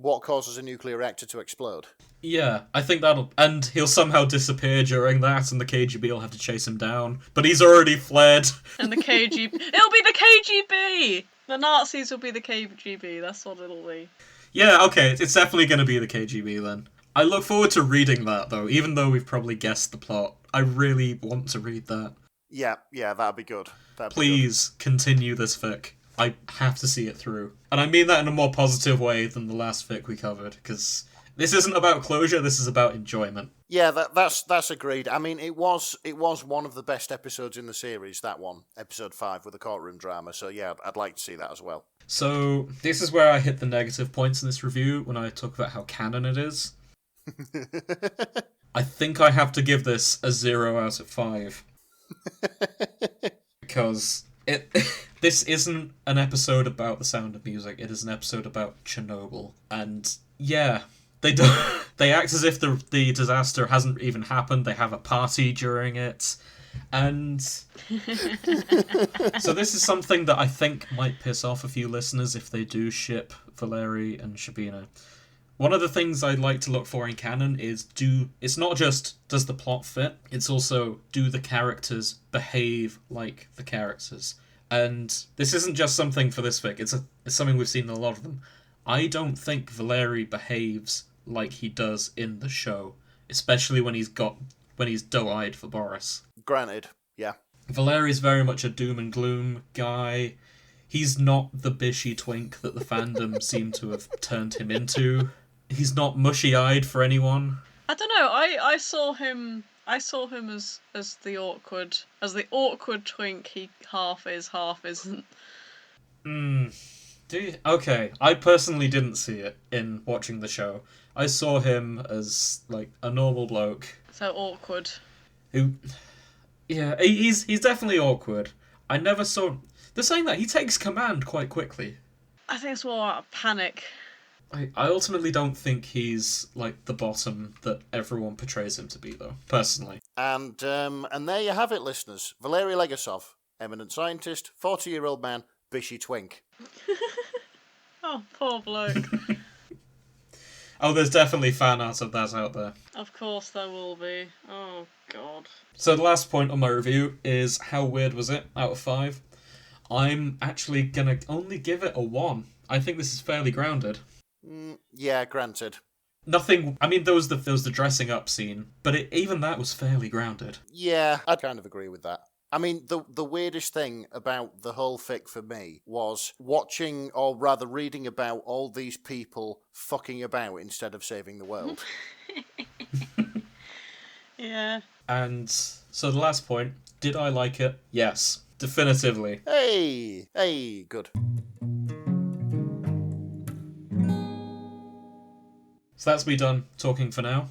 Speaker 2: what causes a nuclear reactor to explode?
Speaker 3: Yeah, I think that'll... And he'll somehow disappear during that, and the KGB will have to chase him down. But he's already fled.
Speaker 1: And the KGB... It'll be the KGB! The Nazis will be the KGB, that's what it'll be.
Speaker 3: Yeah, okay, it's definitely going to be the KGB then. I look forward to reading that, though, even though we've probably guessed the plot. I really want to read that.
Speaker 2: Yeah, that'd be good.
Speaker 3: Please continue this fic. I have to see it through. And I mean that in a more positive way than the last fic we covered, because This isn't about closure, this is about enjoyment.
Speaker 2: Yeah, that's agreed. I mean, it was one of the best episodes in the series. That one, episode 5 with the courtroom drama. So yeah, I'd like to see that as well.
Speaker 3: So this is where I hit the negative points in this review when I talk about how canon it is. I think I have to give this a 0 out of 5. Because this isn't an episode about The Sound of Music, it is an episode about Chernobyl. And yeah, they act as if the disaster hasn't even happened. They have a party during it. And so this is something that I think might piss off a few listeners if they do ship Valeri and Shabina. One of the things I'd like to look for in canon is it's not just does the plot fit, it's also do the characters behave like the characters. And this isn't just something for this fic, it's something we've seen in a lot of them. I don't think Valeri behaves like he does in the show, especially when he's doe-eyed for Boris.
Speaker 2: Granted, yeah.
Speaker 3: Valeri's very much a doom and gloom guy. He's not the bishy twink that the fandom seem to have turned him into. He's not mushy-eyed for anyone.
Speaker 1: I don't know. I saw him as the awkward twink. He half is, half isn't.
Speaker 3: Do you? Okay, I personally didn't see it in watching the show. I saw him as like a normal bloke
Speaker 1: So awkward.
Speaker 3: who, yeah, he's definitely awkward. I never saw. They're saying that he takes command quite quickly.
Speaker 1: I think it's more out of panic.
Speaker 3: I ultimately don't think he's like the bottom that everyone portrays him to be, though. Personally.
Speaker 2: And there you have it, listeners. Valeri Legasov, eminent scientist, 40-year-old man, bishy twink.
Speaker 1: Oh, poor bloke.
Speaker 3: Oh, there's definitely fan art of that out there.
Speaker 1: Of course there will be. Oh, God.
Speaker 3: So the last point on my review is how weird was it out of 5? I'm actually gonna only give it a 1. I think this is fairly grounded.
Speaker 2: Yeah, granted.
Speaker 3: Nothing. I mean, there was the dressing up scene, but even that was fairly grounded.
Speaker 2: Yeah, I'd kind of agree with that. I mean, the weirdest thing about the whole fic for me was watching, or rather reading about all these people fucking about instead of saving the world.
Speaker 1: Yeah.
Speaker 3: And so the last point, did I like it? Yes, definitively.
Speaker 2: Hey, good.
Speaker 3: So that's me done talking for now.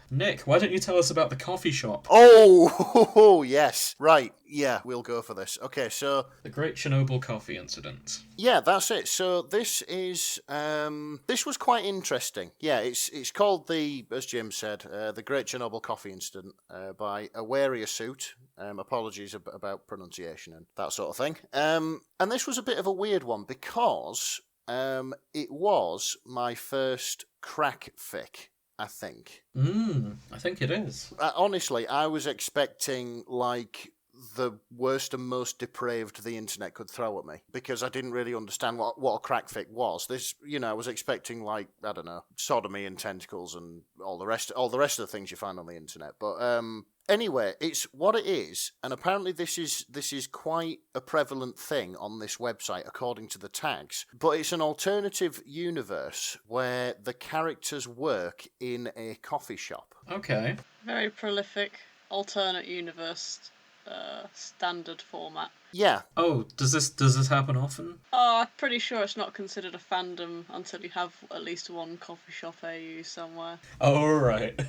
Speaker 3: Nick, why don't you tell us about the coffee shop?
Speaker 2: Oh, yes. Right, yeah, we'll go for this. Okay, so...
Speaker 3: The Great Chernobyl Coffee Incident.
Speaker 2: Yeah, that's it. So this is... this was quite interesting. Yeah, it's called as Jim said, The Great Chernobyl Coffee Incident by Awaria Suit. Apologies about pronunciation and that sort of thing. And this was a bit of a weird one because... it was my first crack fic, I think.
Speaker 3: I think it is.
Speaker 2: Honestly, I was expecting, like, the worst and most depraved the internet could throw at me, because I didn't really understand what a crack fic was. This, I was expecting, like, I don't know, sodomy and tentacles and all the rest of the things you find on the internet. But, anyway, it's what it is, and apparently this is quite a prevalent thing on this website, according to the tags. But it's an alternative universe where the characters work in a coffee shop.
Speaker 3: Okay.
Speaker 1: Very prolific alternate universe standard format.
Speaker 2: Yeah.
Speaker 3: Oh, does this happen often?
Speaker 1: Oh, I'm pretty sure it's not considered a fandom until you have at least one coffee shop AU somewhere.
Speaker 3: Oh, right.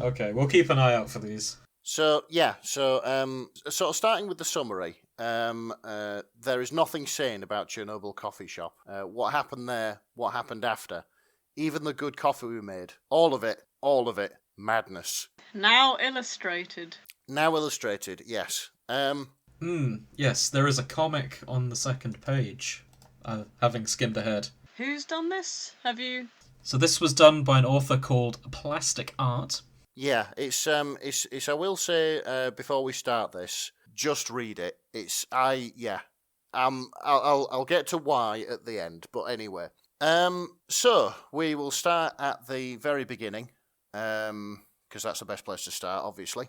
Speaker 3: Okay, we'll keep an eye out for these.
Speaker 2: So, yeah, sort of starting with the summary, there is nothing sane about Chernobyl coffee shop. What happened there, what happened after, even the good coffee we made, all of it, madness.
Speaker 1: Now illustrated.
Speaker 2: Now illustrated, yes.
Speaker 3: Yes, there is a comic on the second page, having skimmed ahead.
Speaker 1: Who's done this? Have you...
Speaker 3: So this was done by an author called Plastic Art.
Speaker 2: Yeah, it's I will say before we start this, just read it. I'll get to why at the end, but anyway. So we will start at the very beginning, because that's the best place to start, obviously.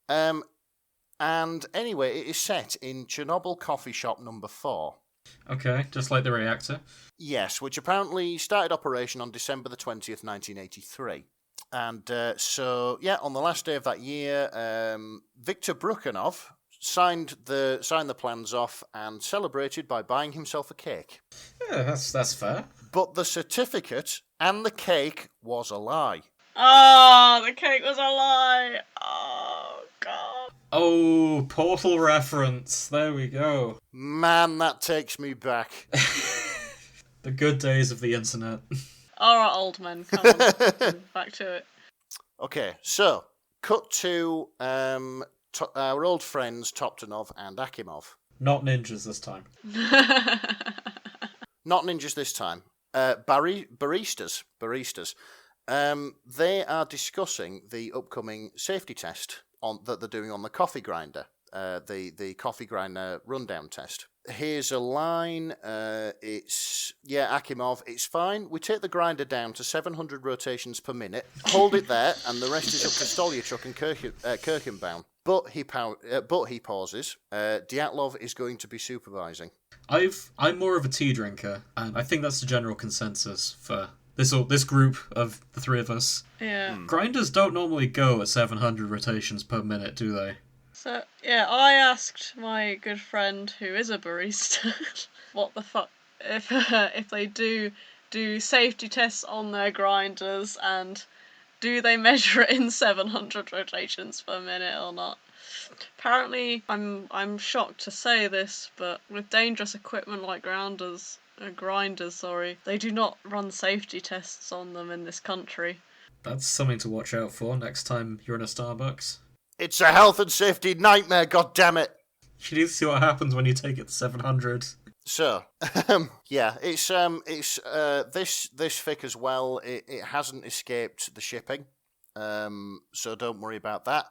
Speaker 2: And anyway, it is set in Chernobyl coffee shop number 4.
Speaker 3: Okay, just like the reactor.
Speaker 2: Yes, which apparently started operation on December the 20th, 1983. And on the last day of that year, Viktor Brukhanov signed the plans off and celebrated by buying himself a cake.
Speaker 3: Yeah, that's fair.
Speaker 2: But the certificate and the cake was a lie.
Speaker 1: Oh, the cake was a lie. Oh, God.
Speaker 3: Oh, Portal reference. There we go.
Speaker 2: Man, that takes me back.
Speaker 3: The good days of the internet.
Speaker 1: Alright, old man, come on. Back to it.
Speaker 2: Okay, so, cut to our old friends Toptonov and Akimov.
Speaker 3: Not ninjas this time.
Speaker 2: Not ninjas this time. Baristas. They are discussing the upcoming safety test that they're doing on the coffee grinder. The coffee grinder rundown test. Here's a line. Akimov, it's fine. We take the grinder down to 700 rotations per minute, hold it there, and the rest is up to Stolyachuk and Kirchenbaum. But he pauses. Dyatlov is going to be supervising.
Speaker 3: I'm more of a tea drinker, and I think that's the general consensus for this group of the three of us.
Speaker 1: Yeah.
Speaker 3: Grinders don't normally go at 700 rotations per minute, do they?
Speaker 1: So, yeah, I asked my good friend, who is a barista, what the fuck, if they do safety tests on their grinders, and do they measure it in 700 rotations per minute or not? Apparently, I'm shocked to say this, but with dangerous equipment like grinders, they do not run safety tests on them in this country.
Speaker 3: That's something to watch out for next time you're in a Starbucks.
Speaker 2: It's a health and safety nightmare, goddammit!
Speaker 3: You need to see what happens when you take it to 700.
Speaker 2: So, it's this fic as well. It hasn't escaped the shipping, so don't worry about that.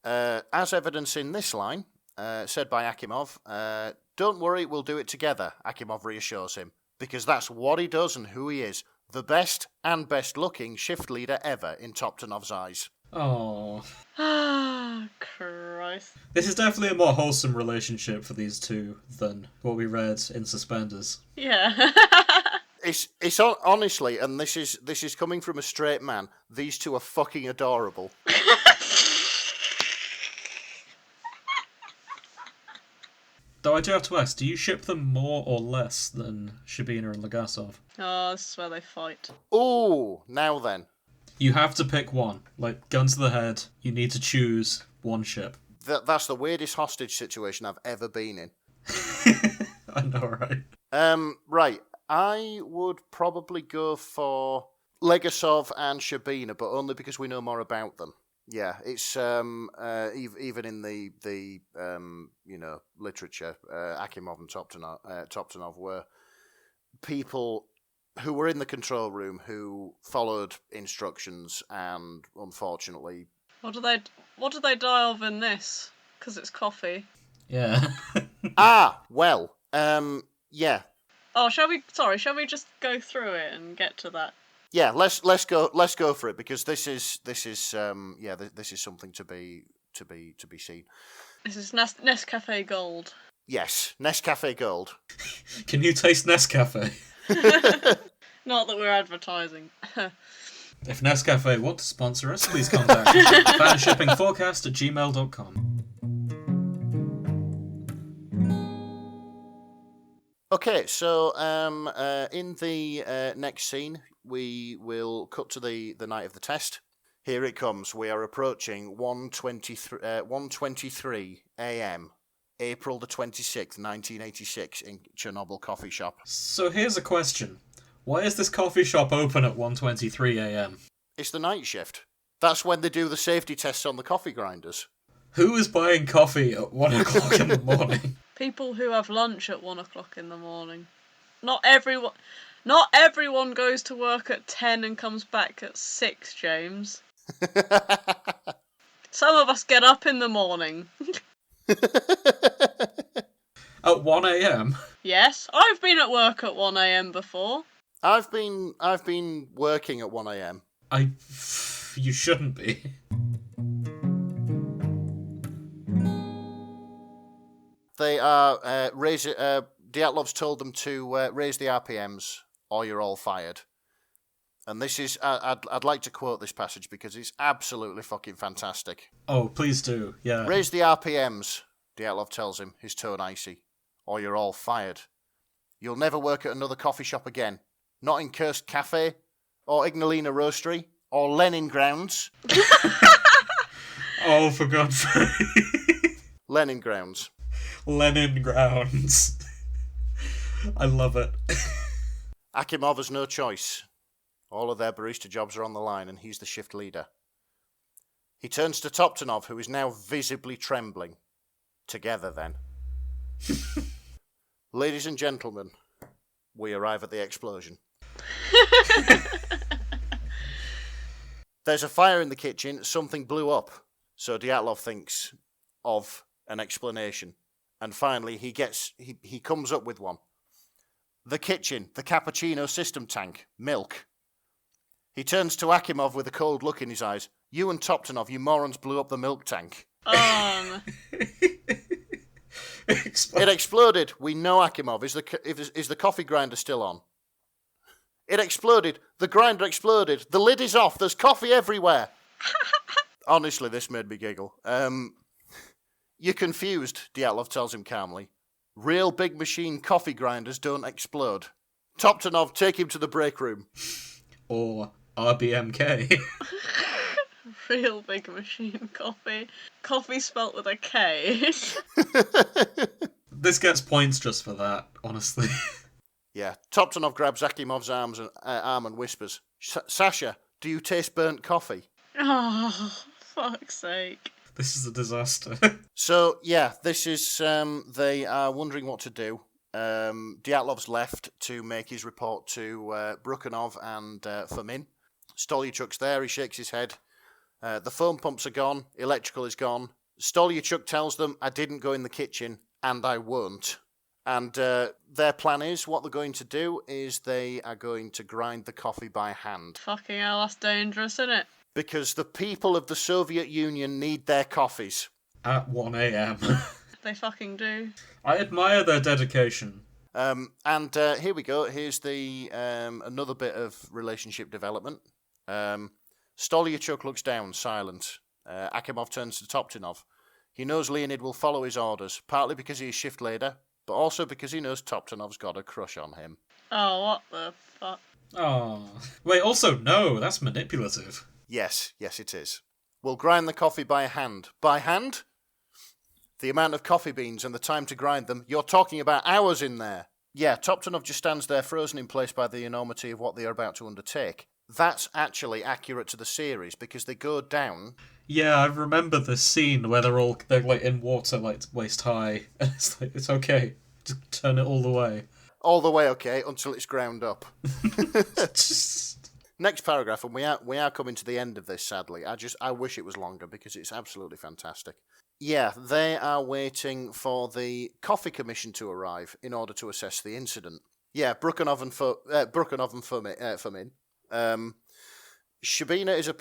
Speaker 2: As evidence in this line, said by Akimov, don't worry, we'll do it together, Akimov reassures him, because that's what he does and who he is. The best and best-looking shift leader ever in Toptonov's eyes.
Speaker 3: Oh.
Speaker 1: Ah, Christ.
Speaker 3: This is definitely a more wholesome relationship for these two than what we read in Suspenders.
Speaker 1: Yeah.
Speaker 2: It's honestly, and this is coming from a straight man, these two are fucking adorable.
Speaker 3: Though I do have to ask, do you ship them more or less than Shabina and Legasov?
Speaker 1: Oh, this is where they fight.
Speaker 2: Oh, now then.
Speaker 3: You have to pick one. Like, gun to the head, you need to choose one ship.
Speaker 2: That's the weirdest hostage situation I've ever been in.
Speaker 3: I know, right?
Speaker 2: Right. I would probably go for Legasov and Shabina, but only because we know more about them. Yeah, it's even in the literature, Akimov and Toptonov were people who were in the control room who followed instructions, and unfortunately,
Speaker 1: What do they die of in this? Because it's coffee.
Speaker 3: Yeah.
Speaker 2: Yeah.
Speaker 1: Oh, shall we just go through it and get to that?
Speaker 2: Yeah, let's go for it, because this is something to be seen.
Speaker 1: This is Nescafe Gold.
Speaker 2: Yes, Nescafe Gold.
Speaker 3: Can you taste Nescafe?
Speaker 1: Not that we're advertising.
Speaker 3: If Nescafe want to sponsor us, please contact fanshippingforecast@gmail.com.
Speaker 2: Okay, so in the next scene, we will cut to the night of the test. Here it comes. We are approaching 1:23 a.m., April the 26th, 1986, in Chernobyl coffee shop.
Speaker 3: So here's a question. Why is this coffee shop open at 1:23 a.m.?
Speaker 2: It's the night shift. That's when they do the safety tests on the coffee grinders.
Speaker 3: Who is buying coffee at 1 o'clock in the morning?
Speaker 1: People who have lunch at 1 o'clock in the morning. Not everyone goes to work at 10 and comes back at 6, James. Some of us get up in the morning.
Speaker 3: At 1 a.m.?
Speaker 1: Yes, I've been at work at 1 a.m. before.
Speaker 2: I've been working at 1 a.m.
Speaker 3: You shouldn't be.
Speaker 2: They are Dyatlov's told them to raise the RPMs or you're all fired. And this is, I'd like to quote this passage because it's absolutely fucking fantastic.
Speaker 3: Oh, please do, yeah.
Speaker 2: Raise the RPMs, Dyatlov tells him, his tone icy, or you're all fired. You'll never work at another coffee shop again. Not in Kursk Cafe, or Ignalina Roastery, or Lenin Grounds.
Speaker 3: Oh, for God's sake.
Speaker 2: Lenin Grounds.
Speaker 3: Lenin Grounds. I love it.
Speaker 2: Akimov has no choice. All of their barista jobs are on the line, and he's the shift leader. He turns to Toptonov, who is now visibly trembling. Together, then. Ladies and gentlemen, we arrive at the explosion. There's a fire in the kitchen, something blew up. So Dyatlov thinks of an explanation. And finally, he comes up with one. The kitchen, the cappuccino system tank, milk. He turns to Akimov with a cold look in his eyes. You and Toptonov, you morons, blew up the milk tank. It exploded. We know, Akimov. Is the coffee grinder still on? It exploded. The grinder exploded. The lid is off. There's coffee everywhere. Honestly, this made me giggle. You're confused, Dyatlov tells him calmly. Real big machine coffee grinders don't explode. Toptonov, take him to the break room.
Speaker 3: Or RBMK.
Speaker 1: Real big machine coffee. Coffee spelt with a K.
Speaker 3: This gets points just for that, honestly.
Speaker 2: Yeah, Toptonov grabs Akimov's arm and whispers, Sasha, do you taste burnt coffee?
Speaker 1: Oh, fuck's sake.
Speaker 3: This is a disaster.
Speaker 2: So, yeah, this is, they are wondering what to do. Dyatlov's left to make his report to Brukhanov and Fomin. Stolyachuk's there, he shakes his head. The foam pumps are gone, electrical is gone. Stolyachuk tells them, I didn't go in the kitchen, and I won't. And their plan is, what they're going to do is they are going to grind the coffee by hand.
Speaker 1: Fucking hell, that's dangerous, isn't it?
Speaker 2: Because the people of the Soviet Union need their coffees.
Speaker 3: At 1 a.m.
Speaker 1: They fucking do.
Speaker 3: I admire their dedication.
Speaker 2: And here we go. Here's the another bit of relationship development. Stolyachuk looks down, silent. Akimov turns to Toptonov. He knows Leonid will follow his orders, partly because he is shift leader, but also because he knows Toptonov's got a crush on him.
Speaker 1: Oh, what the fuck?
Speaker 3: Oh. Wait, also, no, that's manipulative.
Speaker 2: Yes, it is. We'll grind the coffee by hand. By hand? The amount of coffee beans and the time to grind them, you're talking about hours in there. Yeah, Toptonov just stands there frozen in place by the enormity of what they are about to undertake. That's actually accurate to the series, because they go down...
Speaker 3: Yeah, I remember this scene where they're like in water, like waist high, and it's like, it's okay, just turn it all the way.
Speaker 2: All the way okay, until it's ground up. Next paragraph, and we are coming to the end of this, sadly. I wish it was longer, because it's absolutely fantastic. Yeah, they are waiting for the Coffee Commission to arrive in order to assess the incident. Yeah, Brukhanov and Fomin. Shabina is a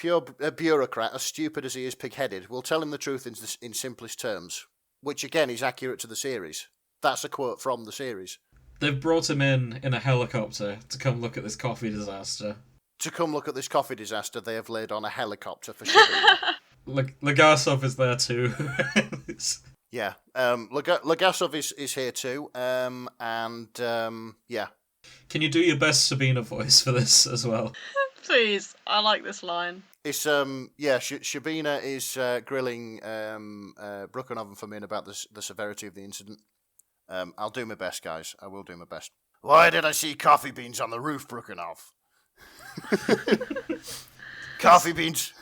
Speaker 2: bureaucrat, as stupid as he is pig-headed. We'll tell him the truth in simplest terms, which again is accurate to the series. That's a quote from the series.
Speaker 3: They've brought him in a helicopter to come look at this coffee disaster.
Speaker 2: To come look at this coffee disaster, they have laid on a helicopter for Shabina.
Speaker 3: Legasov is there too.
Speaker 2: Yeah, Legasov is here too, yeah.
Speaker 3: Can you do your best Sabina voice for this as well?
Speaker 1: Please, I like this line.
Speaker 2: It's Shabina is grilling Brukhanov and Fomin about the severity of the incident. I'll do my best, guys. I will do my best. Why did I see coffee beans on the roof, Brukhanov? Coffee beans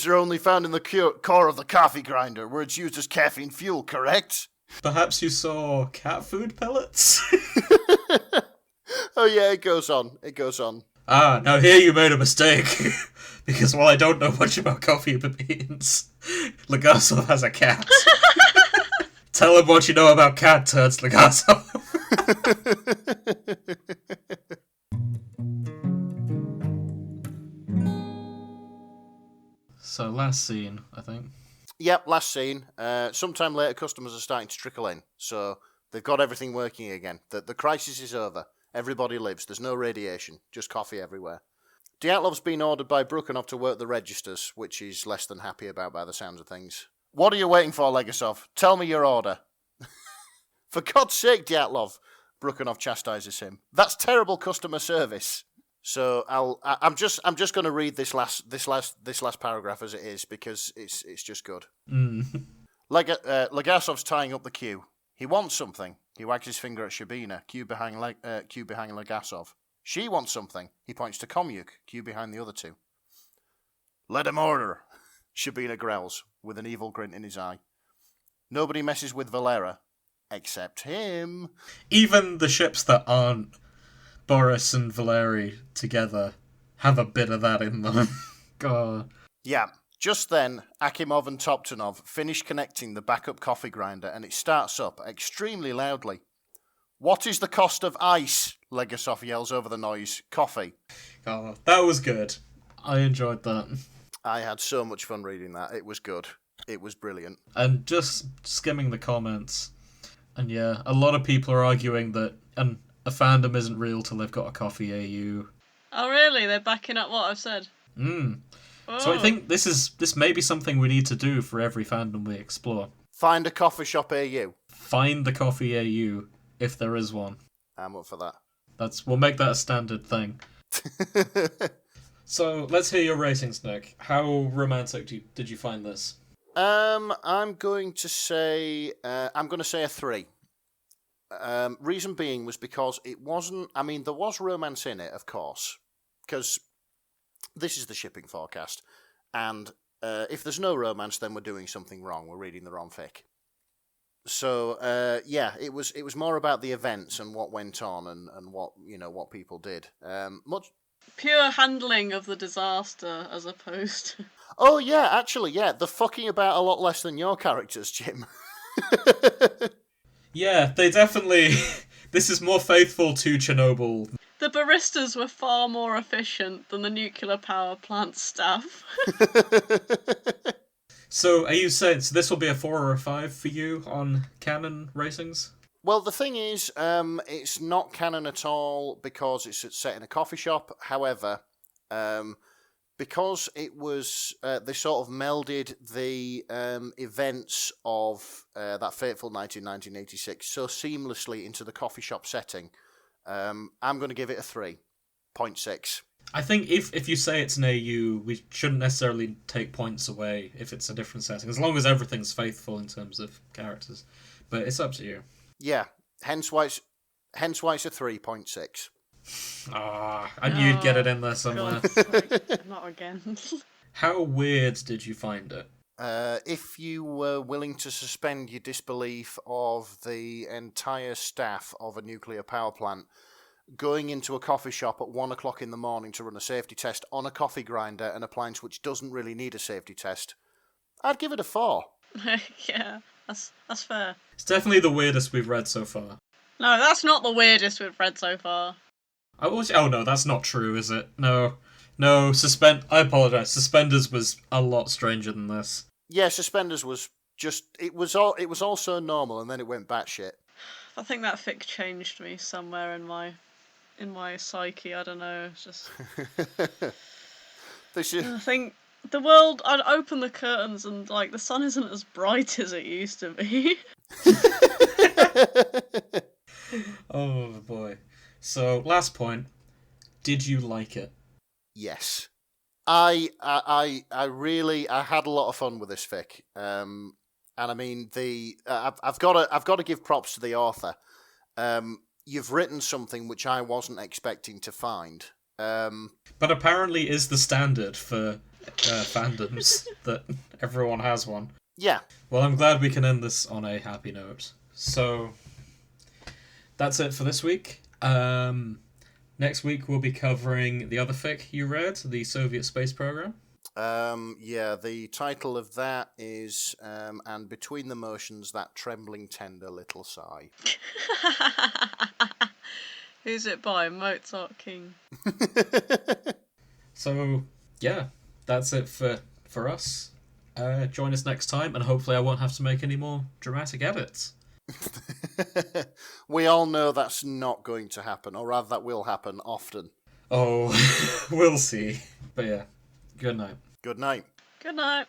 Speaker 2: are only found in the core of the coffee grinder, where it's used as caffeine fuel, correct?
Speaker 3: Perhaps you saw cat food pellets?
Speaker 2: Oh yeah, it goes on.
Speaker 3: Ah, now here you made a mistake. Because while I don't know much about coffee beans, Legasov has a cat. Tell him what you know about cat turds, Legasov. So, last scene, I think.
Speaker 2: Yep, last scene. Sometime later, customers are starting to trickle in. So, They've got everything working again. The crisis is over. Everybody lives. There's no radiation. Just coffee everywhere. Dyatlov's been ordered by Brukhanov to work the registers, which he's less than happy about by the sounds of things. What are you waiting for, Legasov? Tell me your order. For God's sake, Dyatlov, Brukhanov chastises him. That's terrible customer service. So I'm just going to read this last paragraph as it is because it's just good. Legasov's tying up the queue. He wants something. He wags his finger at Shabina, queue behind Legasov. She wants something. He points to Komyuk, queue behind the other two. Let him order, Shabina growls, with an evil grin in his eye. Nobody messes with Valeri, except him. Even
Speaker 3: the ships that aren't Boris and Valeri together have a bit of that in them. God.
Speaker 2: Yeah. Just then, Akimov and Toptonov finish connecting the backup coffee grinder and it starts up extremely loudly. What is the cost of ice? Legasov yells over the noise. Coffee.
Speaker 3: Oh, that was good. I enjoyed that.
Speaker 2: I had so much fun reading that. It was good. It was brilliant.
Speaker 3: And just skimming the comments, and yeah, a lot of people are arguing that a fandom isn't real till they've got a coffee AU.
Speaker 1: Oh really? They're backing up what I've said?
Speaker 3: So I think this may be something we need to do for every fandom we explore.
Speaker 2: Find a coffee shop AU.
Speaker 3: Find the coffee AU, if there is one.
Speaker 2: I'm up for that.
Speaker 3: We'll make that a standard thing. So let's hear your ratings, Nick. How romantic did you find this?
Speaker 2: I'm going to say a 3. Reason being was because it wasn't. I mean, there was romance in it, of course, because this is the shipping forecast, and if there's no romance, then we're doing something wrong. We're reading the wrong fic. So it was more about the events and what went on and what people did. Much
Speaker 1: pure handling of the disaster as opposed to...
Speaker 2: Oh yeah, actually, yeah, they're fucking about a lot less than your characters, Jim.
Speaker 3: Yeah, they definitely. This is more faithful to Chernobyl.
Speaker 1: The baristas were far more efficient than the nuclear power plant staff.
Speaker 3: So, are you saying this will be a 4 or a 5 for you on canon ratings?
Speaker 2: Well, the thing is, it's not canon at all because it's set in a coffee shop. However, because it was, they sort of melded the events of that fateful night in 1986 so seamlessly into the coffee shop setting, I'm going to give it a 3.6.
Speaker 3: I think if you say it's an AU, we shouldn't necessarily take points away if it's a different setting, as long as everything's faithful in terms of characters. But it's up to you.
Speaker 2: Yeah, hence why it's a 3.6.
Speaker 3: I knew you'd get it in there somewhere.
Speaker 1: Not again.
Speaker 3: How weird did you find it?
Speaker 2: If you were willing to suspend your disbelief of the entire staff of a nuclear power plant going into a coffee shop at 1 o'clock in the morning to run a safety test on a coffee grinder, an appliance which doesn't really need a safety test, I'd give it a 4.
Speaker 1: Yeah, that's fair.
Speaker 3: It's definitely the weirdest we've read so far.
Speaker 1: No, that's not the weirdest we've read so far.
Speaker 3: Oh no, that's not true, is it? No, I apologise. Suspenders was a lot stranger than this.
Speaker 2: Yeah, Suspenders was just it was all so normal, and then it went batshit.
Speaker 1: I think that fic changed me somewhere in my psyche. I don't know. It's just. I think the world. I'd open the curtains and the sun isn't as bright as it used to be.
Speaker 3: Oh boy. So, last point. Did you like it?
Speaker 2: Yes. I really had a lot of fun with this fic. And I mean I've got to give props to the author. You've written something which I wasn't expecting to find.
Speaker 3: But apparently is the standard for fandoms that everyone has one.
Speaker 2: Yeah.
Speaker 3: Well, I'm glad we can end this on a happy note. So that's it for this week. Next week we'll be covering the other fic you read, the Soviet space program.
Speaker 2: Yeah, the title of that is And Between the Motions That Trembling Tender Little Sigh.
Speaker 1: Who's it by? Mozart King.
Speaker 3: So, yeah, that's it for us. Join us next time, and hopefully I won't have to make any more dramatic edits.
Speaker 2: We all know that's not going to happen, or rather that will happen often.
Speaker 3: Oh, we'll see. But yeah, good night.
Speaker 2: Good night.
Speaker 1: Good night.